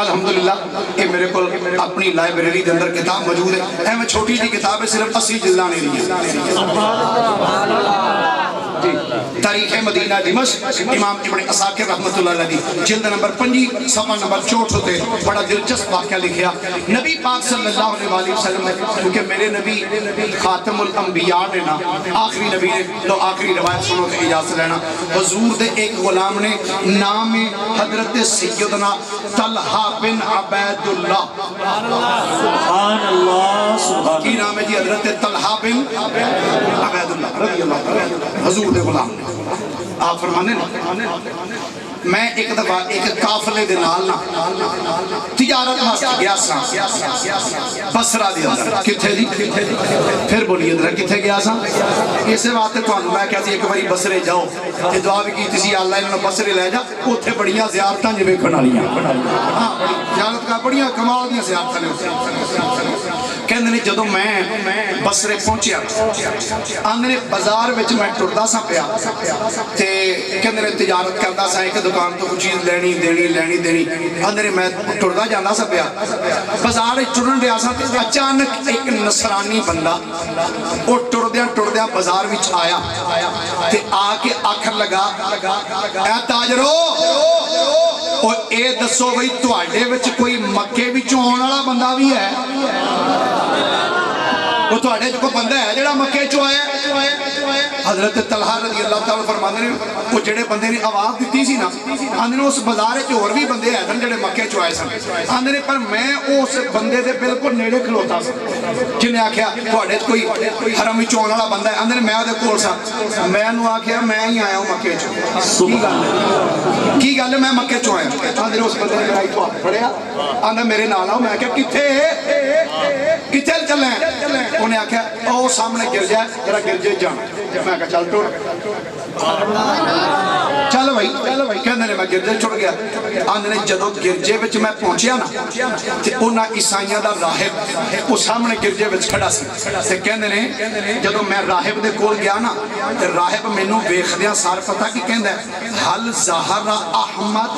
S1: الحمدللہ یہ میرے کو اپنی لائبریری دے اندر کتاب موجود ہے. میں چھوٹی جی کتاب ہے, صرف 80 جلداں نے دی. تاریخ مدینہ دمشق امام ابن عساکر رحمۃ اللہ علیہ جلد نمبر 5 صفحہ نمبر 64 ہوتے بڑا دلچسپ واقعہ لکھیا. نبی پاک صلی اللہ علیہ وسلم نے, کیونکہ میرے نبی خاتم الانبیاء نے نا, آخری نبی نے, تو آخری روایت سنو تو اجازت لینا. حضور دے ایک غلام نے نام حضرت سیدنا طلحہ بن عبید اللہ,
S2: سبحان اللہ سبحان
S1: کی نام ہے جی, حضرت طلحہ بن عبید اللہ رضی اللہ عنہ, حضور دے غلام. آپ فرمانے نا, میں ایک دفعہ ایک قافلے دے نال نا تجارت واسطے گیا سا بصرہ دے اندر. کتھے جی؟ پھر بولیے ذرا کتھے گیا سا؟ اسے واسطے تھانوں میں کہتی ایک باری بصرے جاؤ تے دعا بھی کیتی سی اللہ انہاں نوں بصرے لے جا, اوتھے بڑیاں زیارتاں جے ویکھن والیاں. ہاں زیارت کا بڑیاں کمال دیاں زیارتاں نے اوتھے. کہندے نے جدوں میں بصرے پہنچیا, آندے نے بازار وچ میں ٹردا سا پیا تے کہندے نے تجارت کردا سا, ایک دکان تو کچھ چیز لینی دینی. آندے نے میں ٹردا جاندا سا پیا, بازار وچ ٹرن رہیا سا تے اچانک ایک نصرانی بندہ او ٹردیاں بازار وچ آیا تے آ کے آکھن لگا, اے تاجرو او اے دسو بھئی تواڈے وچ کوئی مکے وچوں آਉਣ والا بندہ بھی ہے؟ وہ تواڈے وچ کوئی بندہ ہے جڑا مکے چوں آیا؟ حضرت طلحہ رضی اللہ تعالیٰ فرماندے نے وہ جڑے بندے نے آواز دتی سی نا, آندے نے اس بازار وچ ہور بھی بندے ہیں جڑے مکے چوں آئے سن. آندے نے پر میں اس بندے دے بالکل نیڑے کھلوتا سا جن نے آکھیا تواڈے وچ کوئی حرم وچوں آਉਣ والا بندہ ہے؟ آندے نے میں اودے کول سا, میں انہوں آکھیا میں ہی آیا ہوں مکے چوں. کی گل ہے میں مکے چوں آیا؟ آندے نے اس بندے نے میرا ہاتھ پھڑیا, آندا میرے نال آؤ. میں کہیا کتھے چلے ہیں؟ انہیں آکھیا او سامنے گرجا ہے, ذرا گرجے جانا. میں کہا چل ٹر, چل بھائی کہندے نے میں گرجے ٹر گیا. آندے نے جدوں گرجے وچ میں پہنچیا نا تے انہاں عیسائیاں دا راہب او سامنے گرجے وچ کھڑا سی تے کہندے نے جدوں میں راہب دے کول گیا نا تے راہب مینوں ویکھدیاں سار پتہ کی کہندا ہے, حل ظہر احمد.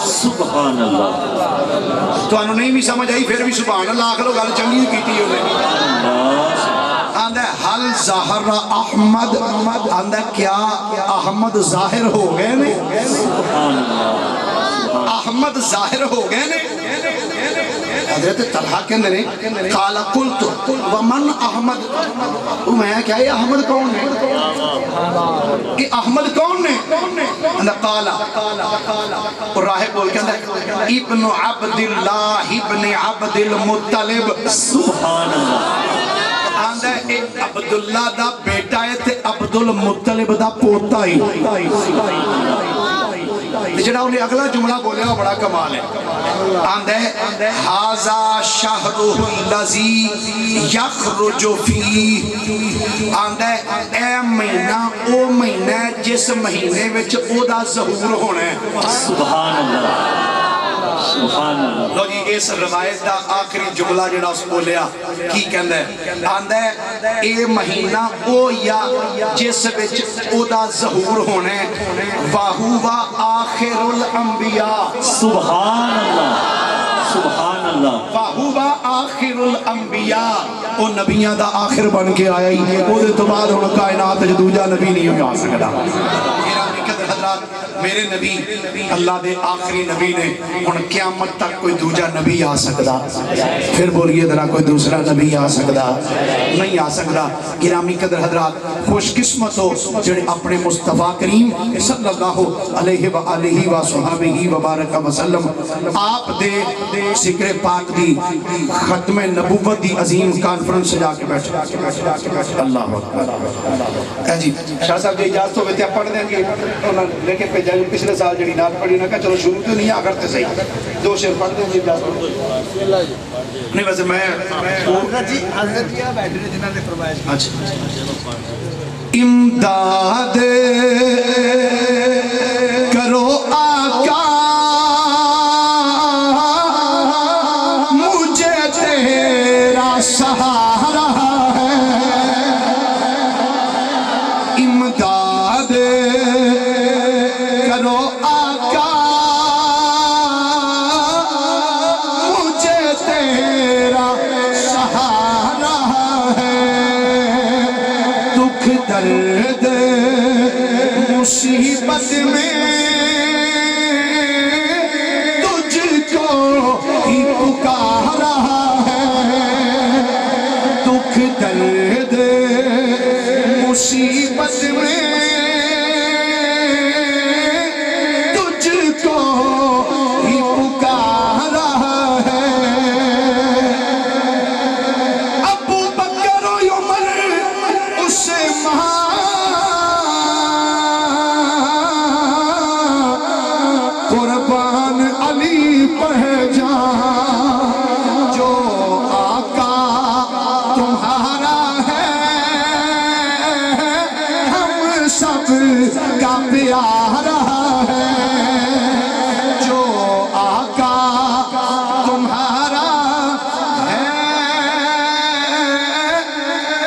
S2: سبحان اللہ.
S1: تانوں نہیں بھی سمجھ آئی پھر بھی سبحان اللہ آکھ لو, گل چنگی کیتی انہیں. آندہ حل ظاہر احمد, آندہ کیا احمد ظاہر ہو گئے نے؟ احمد ظاہر ہو گئے نے. حضرت طلحہ کہندے نے قال قلت ومن احمد, میں کیا یہ احمد کون ہے؟ کہ احمد کون نے؟ اندہ قال اور راہب بول کہندہ ابن عبداللہ ابن عبد المطلب.
S2: سبحان اللہ.
S1: آندہ ایک عبداللہ دا بیٹا ہے تے عبد المطلب دا پوتا ہی. جڑا انہیں اگلا جملہ بولے وہ بڑا کمال ہے. آندہ حاذا شہرہ اللذی یخرج فی, آندہ اے مہینہ او مہینہ جس مہینے وچ او دا ظہور ہونا ہے.
S2: سبحان اللہ سبحان اللہ.
S1: لو جی اس روایت دا آخری جملہ جڑا اس بولیا کی کہندہ ہے, آندہ اے مہینہ او یا جس وچ او دا ظہور ہونا ہے, وَهُوَ آخر الانبیاء.
S2: سبحان اللہ سبحان اللہ.
S1: وَهُوَ آخر الانبیاء, او نبیاں دا آخر بن کے آیا ہی, او دے تو بعد ہون کائنات جو دوجہ نبی نہیں ہو جا سکتا. حضرات میرے نبی اللہ دے آخری نبی نے, ان قیامت تک کوئی دوجہ نبی آ سکتا؟ پھر بولیے ذرا کوئی دوسرا نبی آ سکتا؟ نہیں آ سکتا. گرامی قدر حضرات خوش قسمت ہو جڑے اپنے مصطفیٰ کریم صلی اللہ علیہ وآلہ وصحبہ وبارک وسلم آپ دے ذکر پاک دی ختم نبوت دی عظیم کانفرنس سجا کے بیٹھے. اللہ اکبر. جی شاہ صاحب جی اجازت ہوئے تھے آپ پڑھ دیں گے, لے کے پہ جائیں. پچھلے سال جڑی نعت پڑھی نا, کہا چلو شروع تو نہیں آگر تے صحیح, 2 شعر پڑھ دیں گے اجازت ہوئے. نہیں ویسے میں
S5: حضرت جی بیٹھے نے جنہوں نے فرمایا.
S1: اچھا امداد کرو آقا مجھے تیرا سہارا ہے, امداد کرو آقا
S3: مصیبت میں تجھ کو ہی پکارا ہے، دکھ درد مصیبت میں تجھ کو ہی پکارا ہے۔ ابو بکر و عمر اسے قربان علی پہچان، جو آقا تمہارا ہے ہم سب کا پیارا ہے، جو آقا تمہارا ہے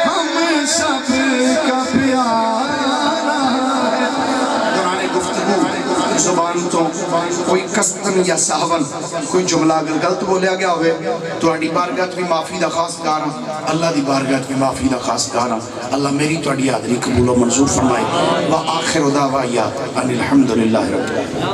S3: ہم سب کا پیارا ہے۔ دوران گفتگو زبان تو کوئی قصدن یا سہون کوئی جملہ اگر غلط بولیا گیا ہوئے تو اڈی بارگاہ بھی معافی دا خاص کارا، اللہ دی بارگاہ بھی معافی دا خاص کارا۔ اللہ میری تو اڈی حاضری قبول و منظور فرمائے۔ وآخر دعوایا ان الحمدللہ رب العالمین۔